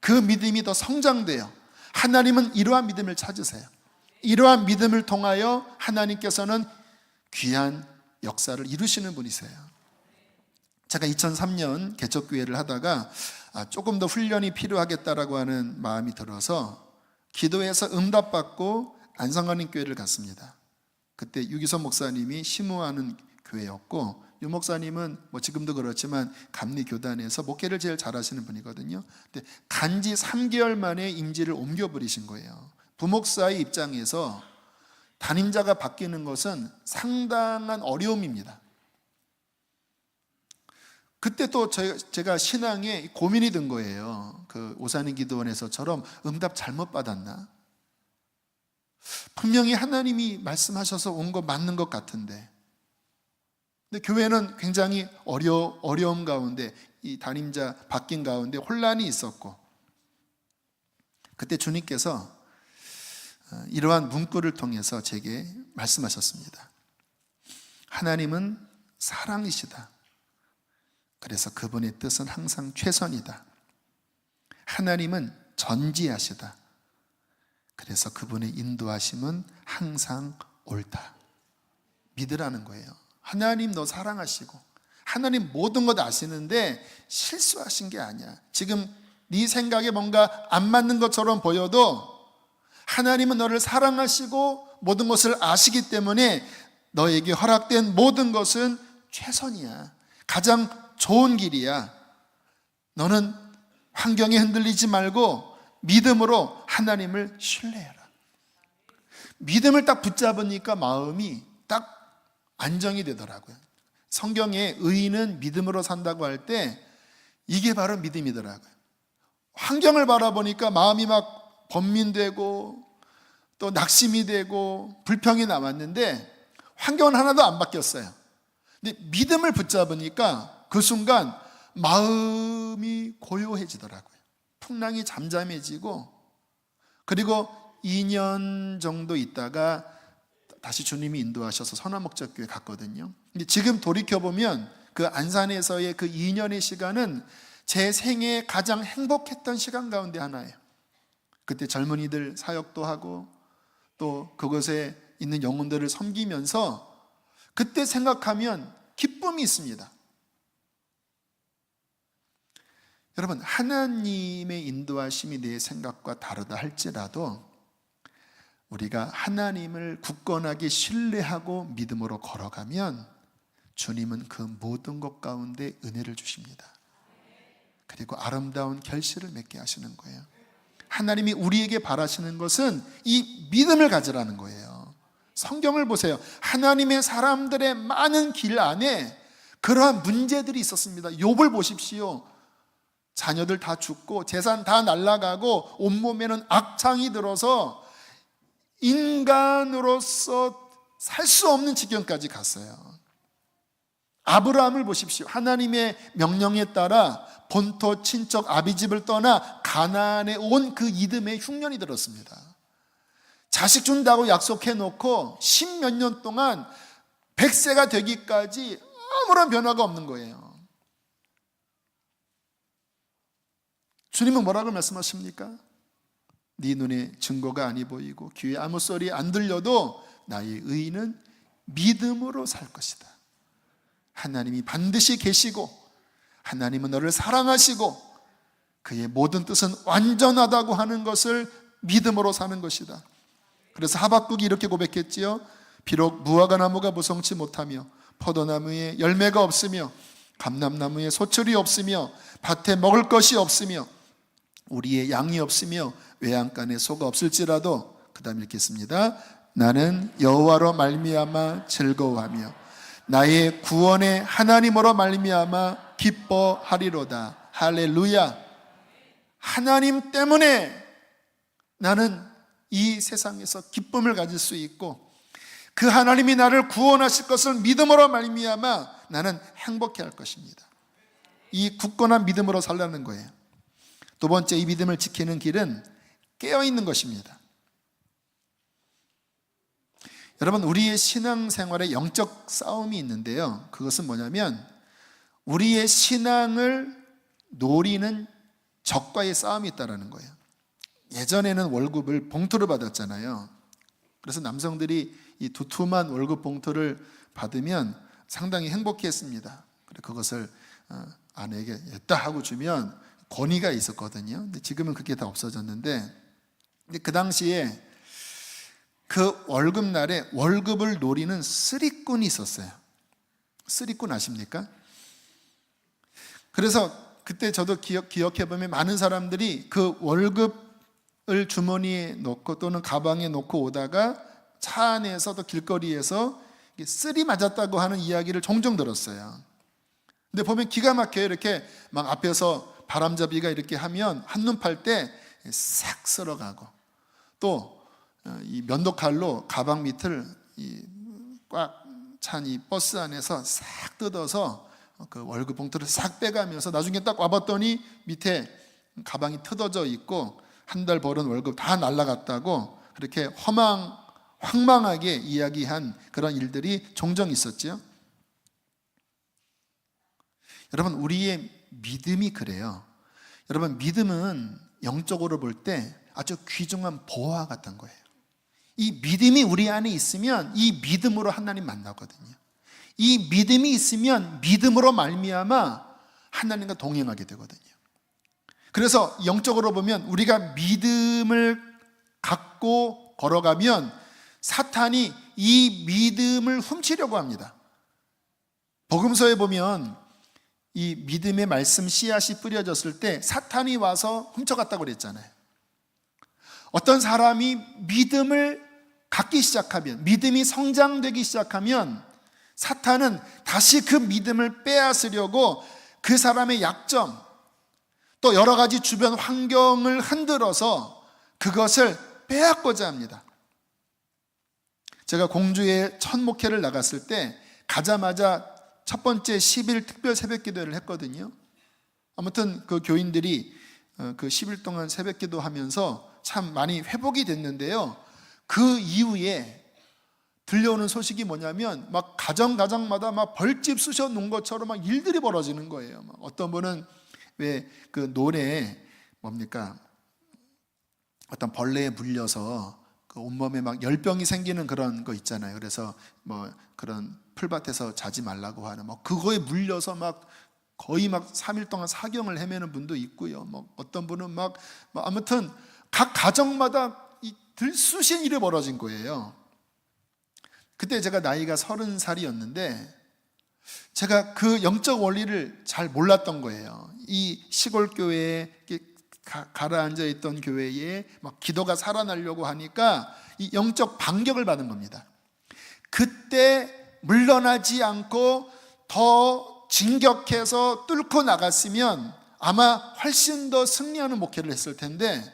그 믿음이 더 성장돼요. 하나님은 이러한 믿음을 찾으세요. 이러한 믿음을 통하여 하나님께서는 귀한 역사를 이루시는 분이세요. 제가 2003년 개척교회를 하다가 조금 더 훈련이 필요하겠다라고 하는 마음이 들어서 기도해서 응답받고 안성하는 교회를 갔습니다. 그때 유기선 목사님이 심우하는 교회였고 유 목사님은 뭐 지금도 그렇지만 감리교단에서 목회를 제일 잘하시는 분이거든요. 근데 간지 3개월 만에 임지를 옮겨버리신 거예요. 부목사의 입장에서 담임자가 바뀌는 것은 상당한 어려움입니다. 그때 또 제가 신앙에 고민이 든 거예요. 그 오산인 기도원에서처럼 응답 잘못 받았나? 분명히 하나님이 말씀하셔서 온 거 맞는 것 같은데. 근데 교회는 굉장히 어려움 가운데 이 담임자 바뀐 가운데 혼란이 있었고 그때 주님께서 이러한 문구를 통해서 제게 말씀하셨습니다. 하나님은 사랑이시다. 그래서 그분의 뜻은 항상 최선이다. 하나님은 전지하시다. 그래서 그분의 인도하심은 항상 옳다. 믿으라는 거예요. 하나님 너 사랑하시고 하나님 모든 것 아시는데 실수하신 게 아니야. 지금 네 생각에 뭔가 안 맞는 것처럼 보여도 하나님은 너를 사랑하시고 모든 것을 아시기 때문에 너에게 허락된 모든 것은 최선이야. 가장 좋은 길이야. 너는 환경에 흔들리지 말고 믿음으로 하나님을 신뢰해라. 믿음을 딱 붙잡으니까 마음이 딱 안정이 되더라고요. 성경에 의인은 믿음으로 산다고 할 때 이게 바로 믿음이더라고요. 환경을 바라보니까 마음이 막 번민되고 또 낙심이 되고 불평이 남았는데 환경은 하나도 안 바뀌었어요. 근데 믿음을 붙잡으니까 그 순간 마음이 고요해지더라고요. 풍랑이 잠잠해지고, 그리고 2년 정도 있다가 다시 주님이 인도하셔서 선화목적교회 갔거든요. 근데 지금 돌이켜보면 그 안산에서의 그 2년의 시간은 제 생애에 가장 행복했던 시간 가운데 하나예요. 그때 젊은이들 사역도 하고 또 그곳에 있는 영혼들을 섬기면서 그때 생각하면 기쁨이 있습니다. 여러분, 하나님의 인도하심이 내 생각과 다르다 할지라도 우리가 하나님을 굳건하게 신뢰하고 믿음으로 걸어가면 주님은 그 모든 것 가운데 은혜를 주십니다. 그리고 아름다운 결실을 맺게 하시는 거예요. 하나님이 우리에게 바라시는 것은 이 믿음을 가지라는 거예요. 성경을 보세요. 하나님의 사람들의 많은 길 안에 그러한 문제들이 있었습니다. 욥을 보십시오. 자녀들 다 죽고 재산 다 날아가고 온몸에는 악창이 들어서 인간으로서 살 수 없는 지경까지 갔어요. 아브라함을 보십시오. 하나님의 명령에 따라 본토 친척 아비집을 떠나 가나안에 온 그 이듬해 흉년이 들었습니다. 자식 준다고 약속해 놓고 10몇 년 동안 100세가 되기까지 아무런 변화가 없는 거예요. 주님은 뭐라고 말씀하십니까? 네 눈에 증거가 아니 보이고 귀에 아무 소리 안 들려도 나의 의인은 믿음으로 살 것이다. 하나님이 반드시 계시고 하나님은 너를 사랑하시고 그의 모든 뜻은 완전하다고 하는 것을 믿음으로 사는 것이다. 그래서 하박국이 이렇게 고백했지요. 비록 무화과 나무가 무성치 못하며 포도나무에 열매가 없으며 감람나무에 소출이 없으며 밭에 먹을 것이 없으며 우리의 양이 없으며 외양간에 소가 없을지라도, 그 다음 읽겠습니다. 나는 여호와로 말미암아 즐거워하며 나의 구원의 하나님으로 말미암아 기뻐하리로다. 할렐루야. 하나님 때문에 나는 이 세상에서 기쁨을 가질 수 있고 그 하나님이 나를 구원하실 것을 믿음으로 말미암아 나는 행복해 할 것입니다. 이 굳건한 믿음으로 살라는 거예요. 두 번째, 이 믿음을 지키는 길은 깨어있는 것입니다. 여러분, 우리의 신앙생활에 영적 싸움이 있는데요, 그것은 뭐냐면 우리의 신앙을 노리는 적과의 싸움이 있다는 거예요. 예전에는 월급을 봉투로 받았잖아요. 그래서 남성들이 이 두툼한 월급 봉투를 받으면 상당히 행복했습니다. 그것을 아내에게 했다 하고 주면 권위가 있었거든요. 근데 지금은 그게 다 없어졌는데, 근데 그 당시에 그 월급날에 월급을 노리는 쓰리꾼이 있었어요. 쓰리꾼 아십니까? 그래서 그때 저도 기억해보면 많은 사람들이 그 월급을 주머니에 넣고 또는 가방에 넣고 오다가 차 안에서 또 길거리에서 쓰리 맞았다고 하는 이야기를 종종 들었어요. 근데 보면 기가 막혀요. 이렇게 막 앞에서 바람잡이가 이렇게 하면 한눈 팔 때 싹 쓸어가고, 또 이 면도칼로 가방 밑을 꽉 찬 이 버스 안에서 싹 뜯어서 그 월급 봉투를 싹 빼가면서 나중에 딱 와봤더니 밑에 가방이 뜯어져 있고 한 달 벌은 월급 다 날라갔다고 그렇게 황망하게 이야기한 그런 일들이 종종 있었죠. 여러분, 우리의 믿음이 그래요. 여러분, 믿음은 영적으로 볼 때 아주 귀중한 보화 같은 거예요. 이 믿음이 우리 안에 있으면 이 믿음으로 하나님 만나거든요. 이 믿음이 있으면 믿음으로 말미암아 하나님과 동행하게 되거든요. 그래서 영적으로 보면 우리가 믿음을 갖고 걸어가면 사탄이 이 믿음을 훔치려고 합니다. 복음서에 보면 이 믿음의 말씀 씨앗이 뿌려졌을 때 사탄이 와서 훔쳐갔다고 그랬잖아요. 어떤 사람이 믿음을 갖기 시작하면, 믿음이 성장되기 시작하면 사탄은 다시 그 믿음을 빼앗으려고 그 사람의 약점, 또 여러 가지 주변 환경을 흔들어서 그것을 빼앗고자 합니다. 제가 공주에 첫 목회를 나갔을 때 가자마자 첫 번째 10일 특별 새벽 기도를 했거든요. 아무튼 그 교인들이 그 10일 동안 새벽 기도 하면서 참 많이 회복이 됐는데요. 그 이후에 들려오는 소식이 뭐냐면 막 가정마다 막 벌집 쑤셔 놓은 것처럼 막 일들이 벌어지는 거예요. 막 어떤 분은 왜 그 논에 뭡니까? 어떤 벌레에 물려서 그 온몸에 막 열병이 생기는 그런 거 있잖아요. 그래서 뭐 그런 풀밭에서 자지 말라고 하는 뭐 그거에 물려서 막 거의 막 3일 동안 사경을 헤매는 분도 있고요. 뭐 어떤 분은 막 아무튼 각 가정마다 이 들쑤신 일이 벌어진 거예요. 그때 제가 나이가 30살이었는데 제가 그 영적 원리를 잘 몰랐던 거예요. 이 시골 교회에 가라앉아 있던 교회에 막 기도가 살아나려고 하니까 이 영적 반격을 받은 겁니다. 그때 물러나지 않고 더 진격해서 뚫고 나갔으면 아마 훨씬 더 승리하는 목회를 했을 텐데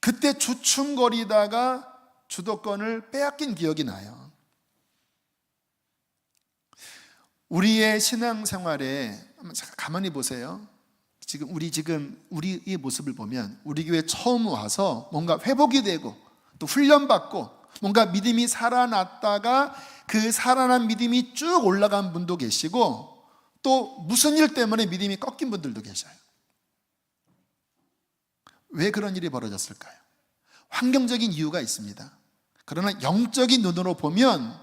그때 주춤거리다가 주도권을 빼앗긴 기억이 나요. 우리의 신앙생활에 가만히 보세요. 우리의 모습을 보면 우리 교회 처음 와서 뭔가 회복이 되고 또 훈련받고 뭔가 믿음이 살아났다가 그 살아난 믿음이 쭉 올라간 분도 계시고 또 무슨 일 때문에 믿음이 꺾인 분들도 계셔요. 왜 그런 일이 벌어졌을까요? 환경적인 이유가 있습니다. 그러나 영적인 눈으로 보면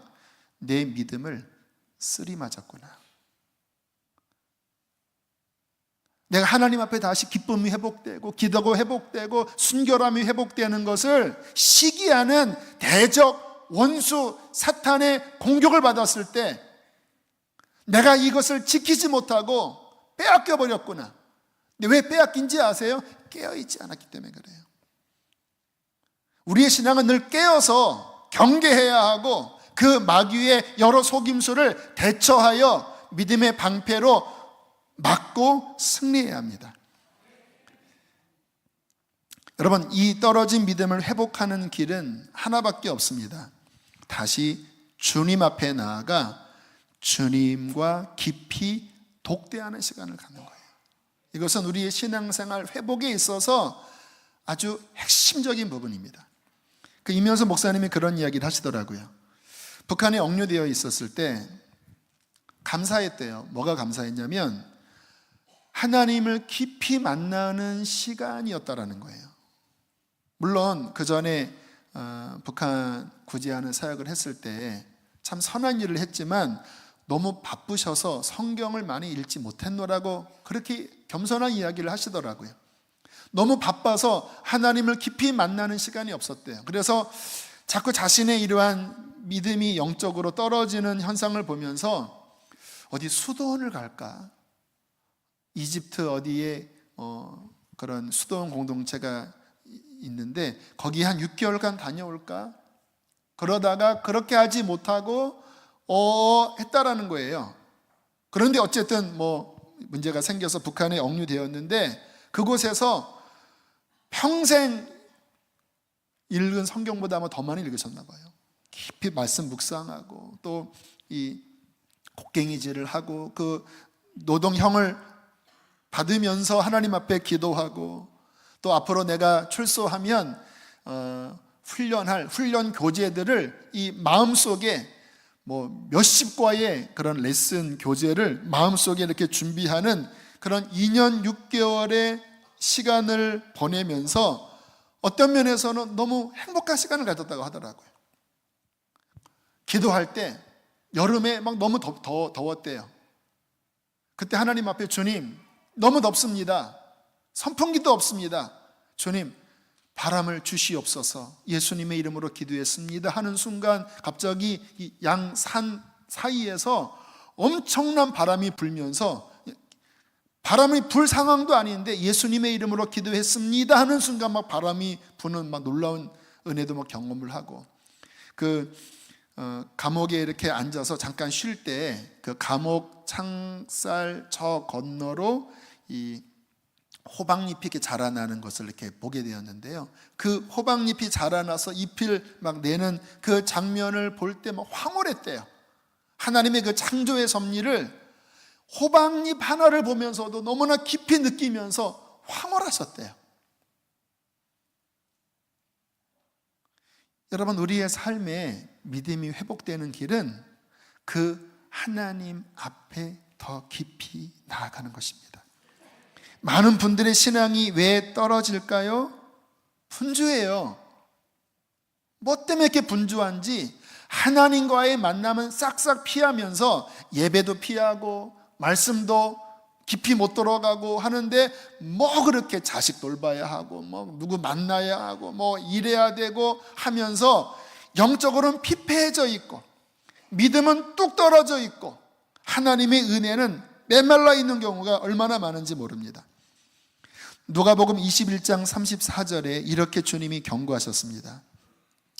내 믿음을 쓰리맞았구나. 내가 하나님 앞에 다시 기쁨이 회복되고 기도가 회복되고 순결함이 회복되는 것을 시기하는 대적 원수 사탄의 공격을 받았을 때 내가 이것을 지키지 못하고 빼앗겨 버렸구나. 근데 왜 빼앗긴지 아세요? 깨어있지 않았기 때문에 그래요. 우리의 신앙은 늘 깨어서 경계해야 하고 그 마귀의 여러 속임수를 대처하여 믿음의 방패로 막고 승리해야 합니다. 여러분, 이 떨어진 믿음을 회복하는 길은 하나밖에 없습니다. 다시 주님 앞에 나아가 주님과 깊이 독대하는 시간을 갖는 거예요. 이것은 우리의 신앙생활 회복에 있어서 아주 핵심적인 부분입니다. 그 이면수 목사님이 그런 이야기를 하시더라고요. 북한에 억류되어 있었을 때 감사했대요. 뭐가 감사했냐면 하나님을 깊이 만나는 시간이었다라는 거예요. 물론 그 전에 북한 구제하는 사역을 했을 때 참 선한 일을 했지만 너무 바쁘셔서 성경을 많이 읽지 못했노라고 그렇게 겸손한 이야기를 하시더라고요. 너무 바빠서 하나님을 깊이 만나는 시간이 없었대요. 그래서 자꾸 자신의 이러한 믿음이 영적으로 떨어지는 현상을 보면서 어디 수도원을 갈까? 이집트 어디에 그런 수도원 공동체가 있는데 거기 한 6개월간 다녀올까? 그러다가 그렇게 하지 못하고 했다라는 거예요. 그런데 어쨌든 뭐 문제가 생겨서 북한에 억류되었는데 그곳에서 평생 읽은 성경보다 아마 더 많이 읽으셨나 봐요. 깊이 말씀 묵상하고 또 이 곡괭이질을 하고 그 노동형을 받으면서 하나님 앞에 기도하고 또 앞으로 내가 출소하면 훈련할 훈련 교재들을 이 마음속에 뭐 몇십 과의 그런 레슨 교재를 마음속에 이렇게 준비하는 그런 2년 6개월의 시간을 보내면서 어떤 면에서는 너무 행복한 시간을 가졌다고 하더라고요. 기도할 때 여름에 막 너무 더웠대요. 그때 하나님 앞에 주님 너무 덥습니다. 선풍기도 없습니다. 주님 바람을 주시옵소서. 예수님의 이름으로 기도했습니다 하는 순간 갑자기 이 양산 사이에서 엄청난 바람이 불면서, 바람이 불 상황도 아닌데 예수님의 이름으로 기도했습니다 하는 순간 막 바람이 부는 막 놀라운 은혜도 막 경험을 하고, 감옥에 이렇게 앉아서 잠깐 쉴 때 그 감옥 창살 저 건너로 이 호박잎이 이렇게 자라나는 것을 이렇게 보게 되었는데요. 그 호박잎이 자라나서 잎을 막 내는 그 장면을 볼 때 막 황홀했대요. 하나님의 그 창조의 섭리를 호박잎 하나를 보면서도 너무나 깊이 느끼면서 황홀하셨대요. 여러분, 우리의 삶에 믿음이 회복되는 길은 그 하나님 앞에 더 깊이 나아가는 것입니다. 많은 분들의 신앙이 왜 떨어질까요? 분주해요. 뭐 때문에 이렇게 분주한지, 하나님과의 만남은 싹싹 피하면서 예배도 피하고 말씀도 깊이 못 들어가고 하는데, 뭐 그렇게 자식 돌봐야 하고 뭐 누구 만나야 하고 뭐 일해야 되고 하면서 영적으로는 피폐해져 있고 믿음은 뚝 떨어져 있고 하나님의 은혜는 메말라 있는 경우가 얼마나 많은지 모릅니다. 누가복음 21장 34절에 이렇게 주님이 경고하셨습니다.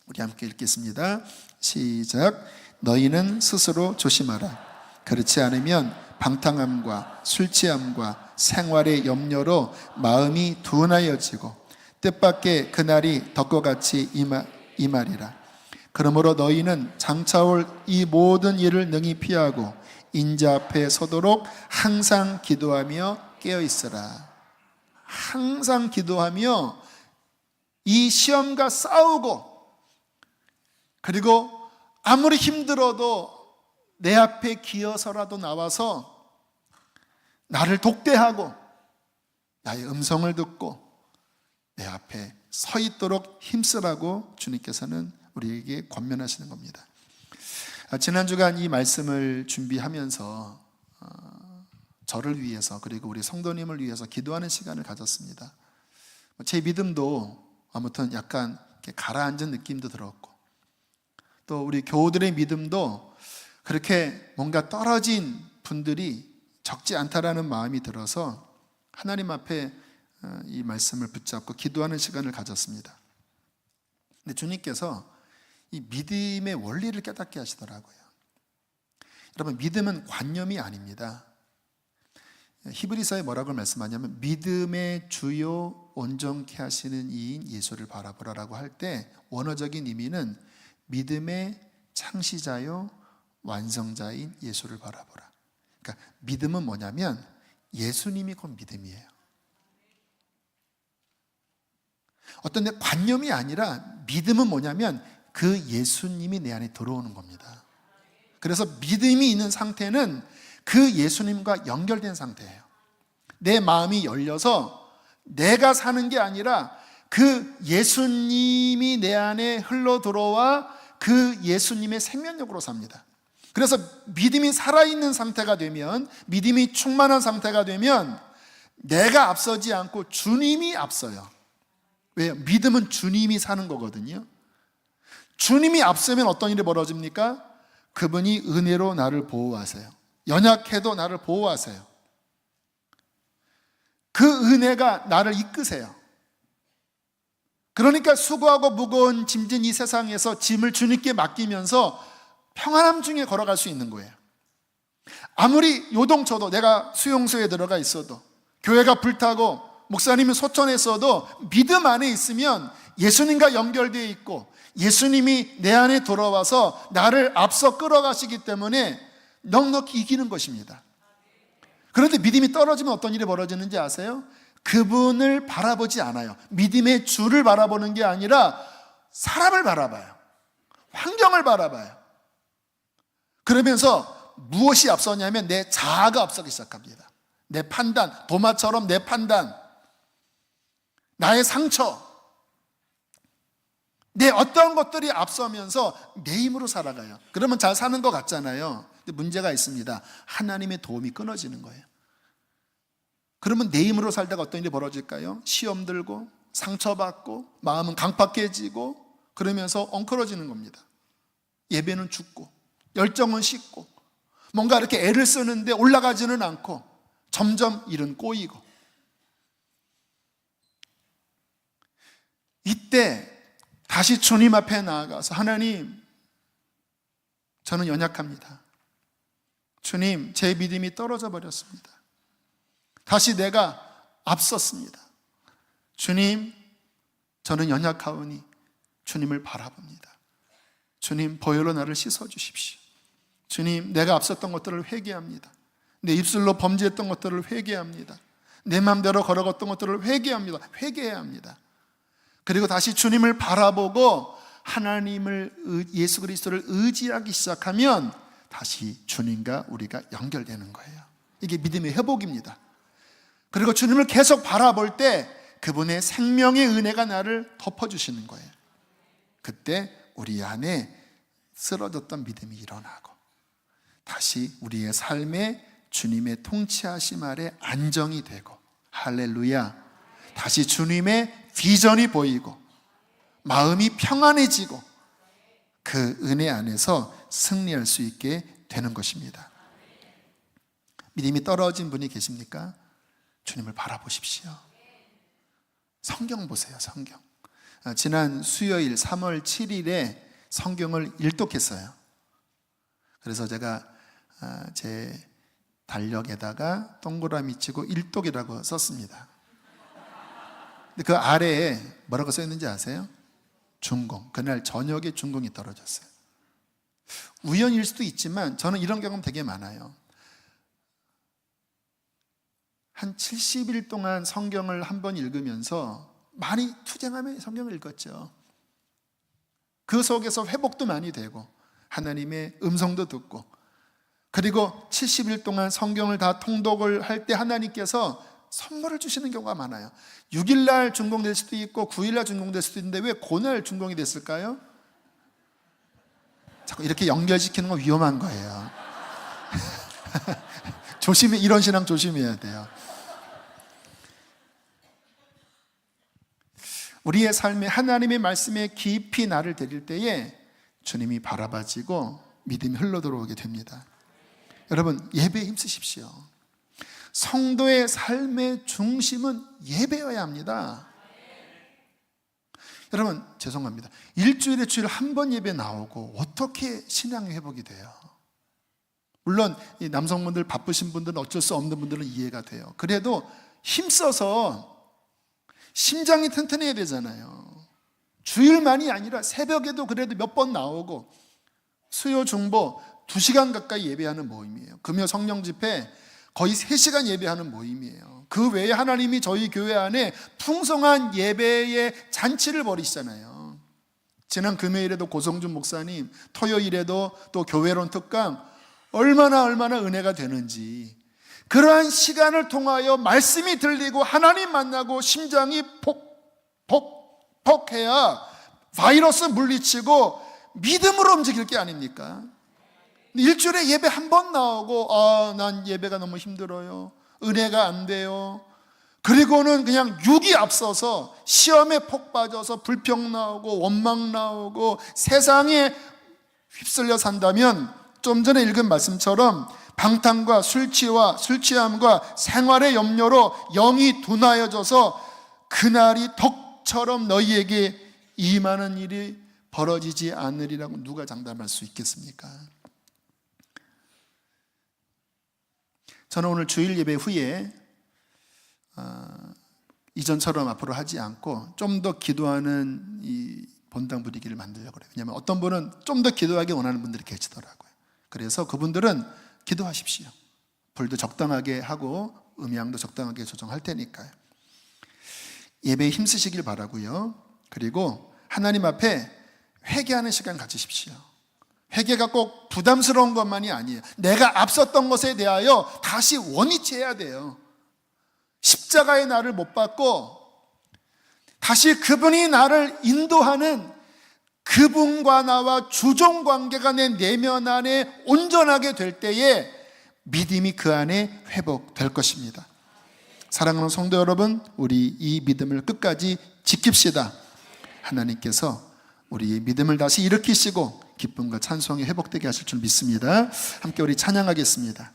우리 함께 읽겠습니다. 시작. 너희는 스스로 조심하라. 그렇지 않으면 방탕함과 술 취함과 생활의 염려로 마음이 둔하여지고 뜻밖의 그날이 덕과 같이 임하리라. 그러므로 너희는 장차올 이 모든 일을 능히 피하고 인자 앞에 서도록 항상 기도하며 깨어 있으라. 항상 기도하며 이 시험과 싸우고, 그리고 아무리 힘들어도 내 앞에 기어서라도 나와서 나를 독대하고 나의 음성을 듣고 내 앞에 서 있도록 힘쓰라고 주님께서는 우리에게 권면하시는 겁니다. 지난 주간 이 말씀을 준비하면서 저를 위해서 그리고 우리 성도님을 위해서 기도하는 시간을 가졌습니다. 제 믿음도 아무튼 약간 가라앉은 느낌도 들었고, 또 우리 교우들의 믿음도 그렇게 뭔가 떨어진 분들이 적지 않다라는 마음이 들어서 하나님 앞에 이 말씀을 붙잡고 기도하는 시간을 가졌습니다. 근데 주님께서 이 믿음의 원리를 깨닫게 하시더라고요. 여러분, 믿음은 관념이 아닙니다. 히브리서에 뭐라고 말씀하냐면 믿음의 주요 온전케 하시는 이인 예수를 바라보라라고 할 때 원어적인 의미는 믿음의 창시자요 완성자인 예수를 바라보라. 그러니까 믿음은 뭐냐면 예수님이 곧 믿음이에요. 어떤 데 관념이 아니라 믿음은 뭐냐면 그 예수님이 내 안에 들어오는 겁니다. 그래서 믿음이 있는 상태는 그 예수님과 연결된 상태예요. 내 마음이 열려서 내가 사는 게 아니라 그 예수님이 내 안에 흘러 들어와 그 예수님의 생명력으로 삽니다. 그래서 믿음이 살아있는 상태가 되면, 믿음이 충만한 상태가 되면 내가 앞서지 않고 주님이 앞서요. 왜요? 믿음은 주님이 사는 거거든요. 주님이 앞서면 어떤 일이 벌어집니까? 그분이 은혜로 나를 보호하세요. 연약해도 나를 보호하세요. 그 은혜가 나를 이끄세요. 그러니까 수고하고 무거운 짐진 이 세상에서 짐을 주님께 맡기면서 평안함 중에 걸어갈 수 있는 거예요. 아무리 요동쳐도, 내가 수용소에 들어가 있어도, 교회가 불타고 목사님이 소천했어도 믿음 안에 있으면 예수님과 연결되어 있고 예수님이 내 안에 돌아와서 나를 앞서 끌어가시기 때문에 넉넉히 이기는 것입니다. 그런데 믿음이 떨어지면 어떤 일이 벌어지는지 아세요? 그분을 바라보지 않아요. 믿음의 주를 바라보는 게 아니라 사람을 바라봐요. 환경을 바라봐요. 그러면서 무엇이 앞서냐면 내 자아가 앞서기 시작합니다. 내 판단, 도마처럼 내 판단, 나의 상처, 내 어떤 것들이 앞서면서 내 힘으로 살아가요. 그러면 잘 사는 것 같잖아요. 근데 문제가 있습니다. 하나님의 도움이 끊어지는 거예요. 그러면 내 힘으로 살다가 어떤 일이 벌어질까요? 시험 들고 상처받고 마음은 강팍해지고 그러면서 엉클어지는 겁니다. 예배는 죽고 열정은 식고 뭔가 이렇게 애를 쓰는데 올라가지는 않고 점점 일은 꼬이고, 이때 다시 주님 앞에 나아가서 하나님, 저는 연약합니다. 주님, 제 믿음이 떨어져 버렸습니다. 다시 내가 앞섰습니다. 주님, 저는 연약하오니 주님을 바라봅니다. 주님, 보혈로 나를 씻어주십시오. 주님, 내가 앞섰던 것들을 회개합니다. 내 입술로 범죄했던 것들을 회개합니다. 내 마음대로 걸어갔던 것들을 회개합니다. 회개해야 합니다. 그리고 다시 주님을 바라보고 하나님을, 예수 그리스도를 의지하기 시작하면 다시 주님과 우리가 연결되는 거예요. 이게 믿음의 회복입니다. 그리고 주님을 계속 바라볼 때 그분의 생명의 은혜가 나를 덮어주시는 거예요. 그때 우리 안에 쓰러졌던 믿음이 일어나고 다시 우리의 삶에 주님의 통치하심 아래 안정이 되고, 할렐루야, 다시 주님의 비전이 보이고 마음이 평안해지고 그 은혜 안에서 승리할 수 있게 되는 것입니다. 믿음이 떨어진 분이 계십니까? 주님을 바라보십시오. 성경 보세요. 성경. 지난 수요일 3월 7일에 성경을 일독했어요. 그래서 제가 제 달력에다가 동그라미 치고 일독이라고 썼습니다. 근데 그 아래에 뭐라고 써 있는지 아세요? 준공. 그날 저녁에 준공이 떨어졌어요. 우연일 수도 있지만 저는 이런 경험 되게 많아요. 한 70일 동안 성경을 한 번 읽으면서 많이 투쟁하며 성경을 읽었죠. 그 속에서 회복도 많이 되고 하나님의 음성도 듣고, 그리고 70일 동안 성경을 다 통독을 할 때 하나님께서 선물을 주시는 경우가 많아요. 6일날 준공될 수도 있고 9일날 준공될 수도 있는데 왜 그날 준공이 됐을까요? 자꾸 이렇게 연결시키는 건 위험한 거예요. 조심해, 이런 신앙 조심해야 돼요. 우리의 삶에 하나님의 말씀에 깊이 나를 들일 때에 주님이 바라봐지고 믿음이 흘러들어오게 됩니다. 여러분, 예배에 힘쓰십시오. 성도의 삶의 중심은 예배여야 합니다. 여러분, 죄송합니다. 일주일에 주일 한 번 예배 나오고 어떻게 신앙의 회복이 돼요? 물론 이 남성분들 바쁘신 분들은 어쩔 수 없는 분들은 이해가 돼요. 그래도 힘써서 심장이 튼튼해야 되잖아요. 주일만이 아니라 새벽에도 그래도 몇 번 나오고, 수요 중보 2시간 가까이 예배하는 모임이에요. 금요 성령 집회 거의 3시간 예배하는 모임이에요. 그 외에 하나님이 저희 교회 안에 풍성한 예배의 잔치를 벌이시잖아요. 지난 금요일에도 고성준 목사님, 토요일에도 또 교회론 특강, 얼마나 은혜가 되는지. 그러한 시간을 통하여 말씀이 들리고 하나님 만나고 심장이 폭해야 바이러스 물리치고 믿음으로 움직일 게 아닙니까? 일주일에 예배 한 번 나오고 난 예배가 너무 힘들어요, 은혜가 안 돼요, 그리고는 그냥 육이 앞서서 시험에 폭 빠져서 불평 나오고 원망 나오고 세상에 휩쓸려 산다면, 좀 전에 읽은 말씀처럼 방탕과 술취함과 생활의 염려로 영이 둔하여져서 그날이 덕처럼 너희에게 임하는 일이 벌어지지 않으리라고 누가 장담할 수 있겠습니까? 저는 오늘 주일 예배 후에 이전처럼 앞으로 하지 않고 좀 더 기도하는 이 본당 분위기를 만들려고 그래요. 왜냐하면 어떤 분은 좀 더 기도하기 원하는 분들이 계시더라고요. 그래서 그분들은 기도하십시오. 불도 적당하게 하고 음향도 적당하게 조정할 테니까요. 예배에 힘쓰시길 바라고요. 그리고 하나님 앞에 회개하는 시간 가지십시오. 회개가 꼭 부담스러운 것만이 아니에요. 내가 앞섰던 것에 대하여 다시 원위치해야 돼요. 십자가의 나를 못 받고 다시 그분이 나를 인도하는 그분과 나와 주종 관계가 내 내면 안에 온전하게 될 때에 믿음이 그 안에 회복될 것입니다. 사랑하는 성도 여러분, 우리 이 믿음을 끝까지 지킵시다. 하나님께서 우리의 믿음을 다시 일으키시고 기쁨과 찬송이 회복되게 하실 줄 믿습니다. 함께 우리 찬양하겠습니다.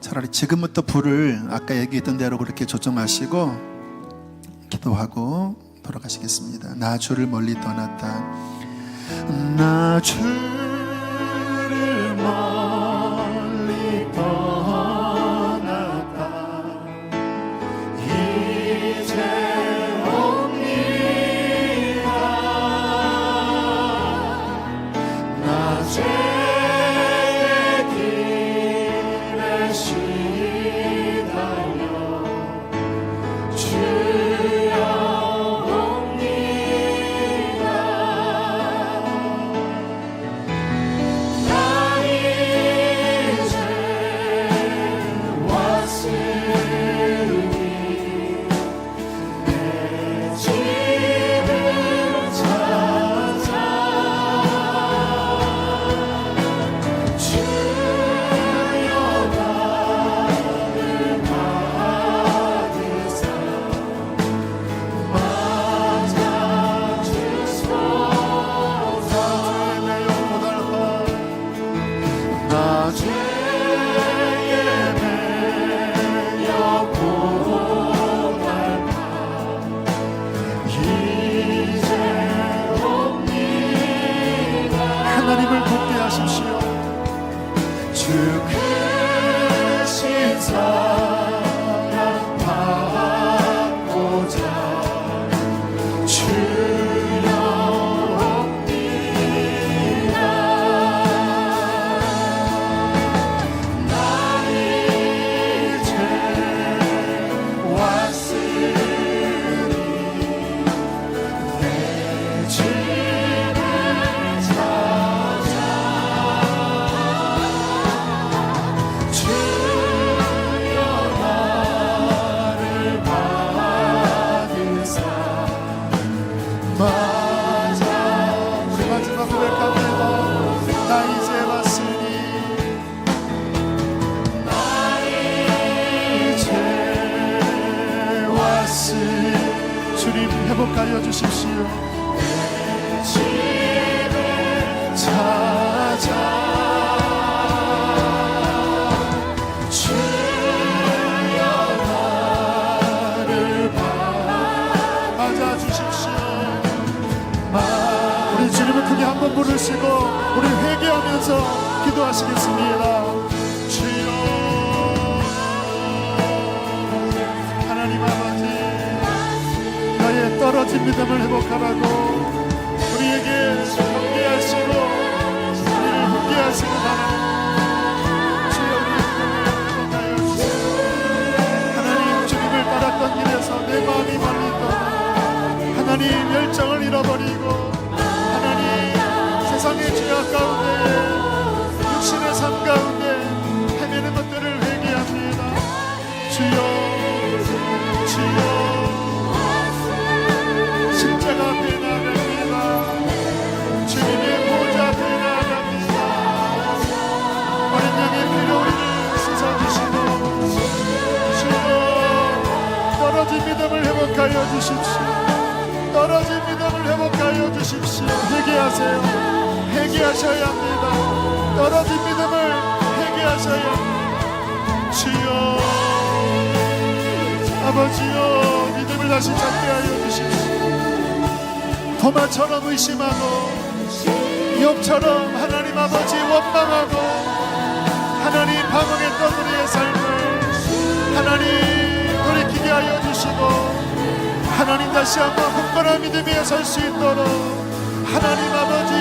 차라리 지금부터 불을 아까 얘기했던 대로 그렇게 조정하시고 기도하고 돌아가시겠습니다. 나 주를 멀리 떠났다. 나 주를 멀리 떠났다. 이제 옵니다. 나 죄의 길에 시달려 주여 옵니다. 나 이제 왔으니 내 집을 찾아 주여 나를 받으사 맞아주소서. 나 죄에 매여 고달파 이제 옵니다. 하나님을 돕게 하십시오. 주 크신 사랑 받고자 주여 옵니다. 나 이제 왔으니 내 집을 찾아 주여 나를 받으사 맞아. 우리 마지막 고백합니다. 나 이제 왔으니 나 이제 왔으니 주님 회복하여 주십시오. 내 집을 찾아 주여 나를 맞아 주십시오. 우리 주님을 크게 한번 부르시고 우리 회개하면서 기도하시겠습니다. 주여 하나님 아버지, 나의 떨어진 믿음을 회복하라고 우리에게 함께하시고 우리를 함께하시고 하나님, 주여 우리의 믿음을 회복하여 주시고 하나님, 주님을 따랐던 길에서 내 마음이 멀리 떠나 하나님 열정을 잃어버리고 하나님 세상의 죄악 가운데 육신의 삶 가운데 헤매는 것들을 회개합니다. 주여 주여 십자가 앞에 나갑니다. 주님의 보좌 앞에 나갑니다. 어린 양의 피로 우리를 씻어주시고 주여 떨어진 믿음을 회복하여 주십시오. 떨어진 믿음을 회복하여 주십시오. 회개하세요. 회개하셔야 합니다. 떨어진 믿음을 회개하셔야 합니다. 주여 아버지여 믿음을 다시 찾게 하여 주십시오. 도마처럼 의심하고 욥처럼 하나님 아버지 원망하고 하나님 방황했던 우리의 삶을 하나님 돌이키게 하여 주시고 하나님 다시 한번 굳건한 믿음 위에 설 수 있도록 하나님 아버지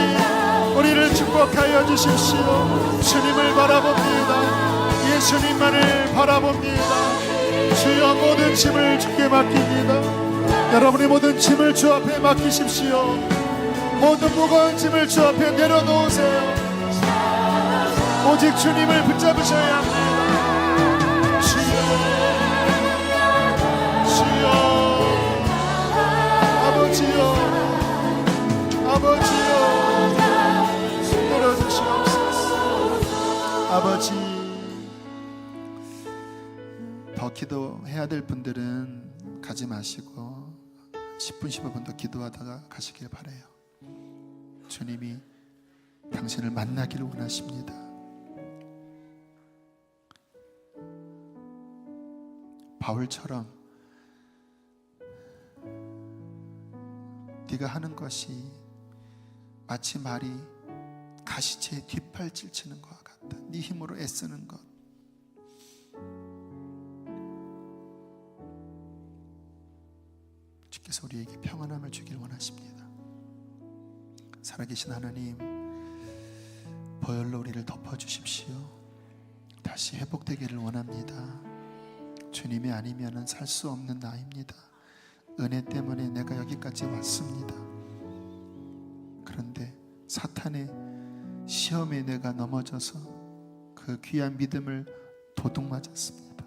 우리를 축복하여 주십시오. 주님을 바라봅니다. 예수님만을 바라봅니다. 주여 모든 짐을 주께 맡깁니다. 여러분의 모든 짐을 주 앞에 맡기십시오. 모든 무거운 짐을 주 앞에 내려놓으세요. 오직 주님을 붙잡으셔야 합니다. 주여, 주여, 아버지여, 아버지여, 내려주시옵소서. 아버지, 더 기도해야 될 분들은 가지 마시고 10분 15분 더 기도하다가 가시길 바라요. 주님이 당신을 만나기를 원하십니다. 바울처럼 네가 하는 것이 마치 말이 가시체에 뒷팔질 치는 것과 같다. 네 힘으로 애쓰는 것. 주께서 우리에게 평안함을 주길 원하십니다. 살아계신 하나님, 보혈로 우리를 덮어주십시오. 다시 회복되기를 원합니다. 주님이 아니면 살 수 없는 나입니다. 은혜 때문에 내가 여기까지 왔습니다. 그런데 사탄의 시험에 내가 넘어져서 그 귀한 믿음을 도둑맞았습니다.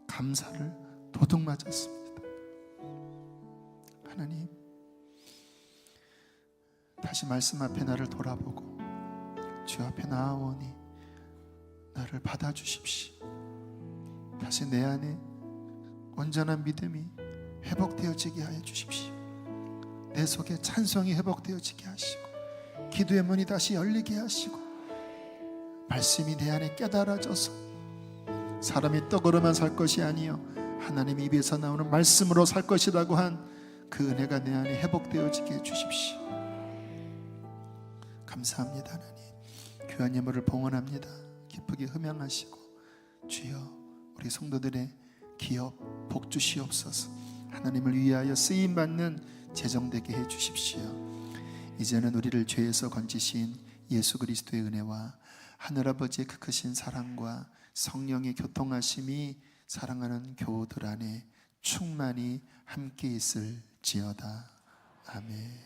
감사를 도둑맞았습니다. 하나님, 다시 말씀 앞에 나를 돌아보고 주 앞에 나아오니 나를 받아주십시오. 다시 내 안에 온전한 믿음이 회복되어지게 하여 주십시오. 내 속에 찬송이 회복되어지게 하시고 기도의 문이 다시 열리게 하시고 말씀이 내 안에 깨달아져서 사람이 떡으로만 살 것이 아니요 하나님 입에서 나오는 말씀으로 살 것이라고 한 그 은혜가 내 안에 회복되어지게 해주십시오. 감사합니다. 하나님, 귀한 예물을 봉헌합니다. 기쁘게 흠양하시고 주여 우리 성도들의 기업 복 주시옵소서. 하나님을 위하여 쓰임받는 재정되게 해주십시오. 이제는 우리를 죄에서 건지신 예수 그리스도의 은혜와 하늘아버지의 그 크신 사랑과 성령의 교통하심이 사랑하는 교우들 안에 충만히 함께 있을지어다. 아멘.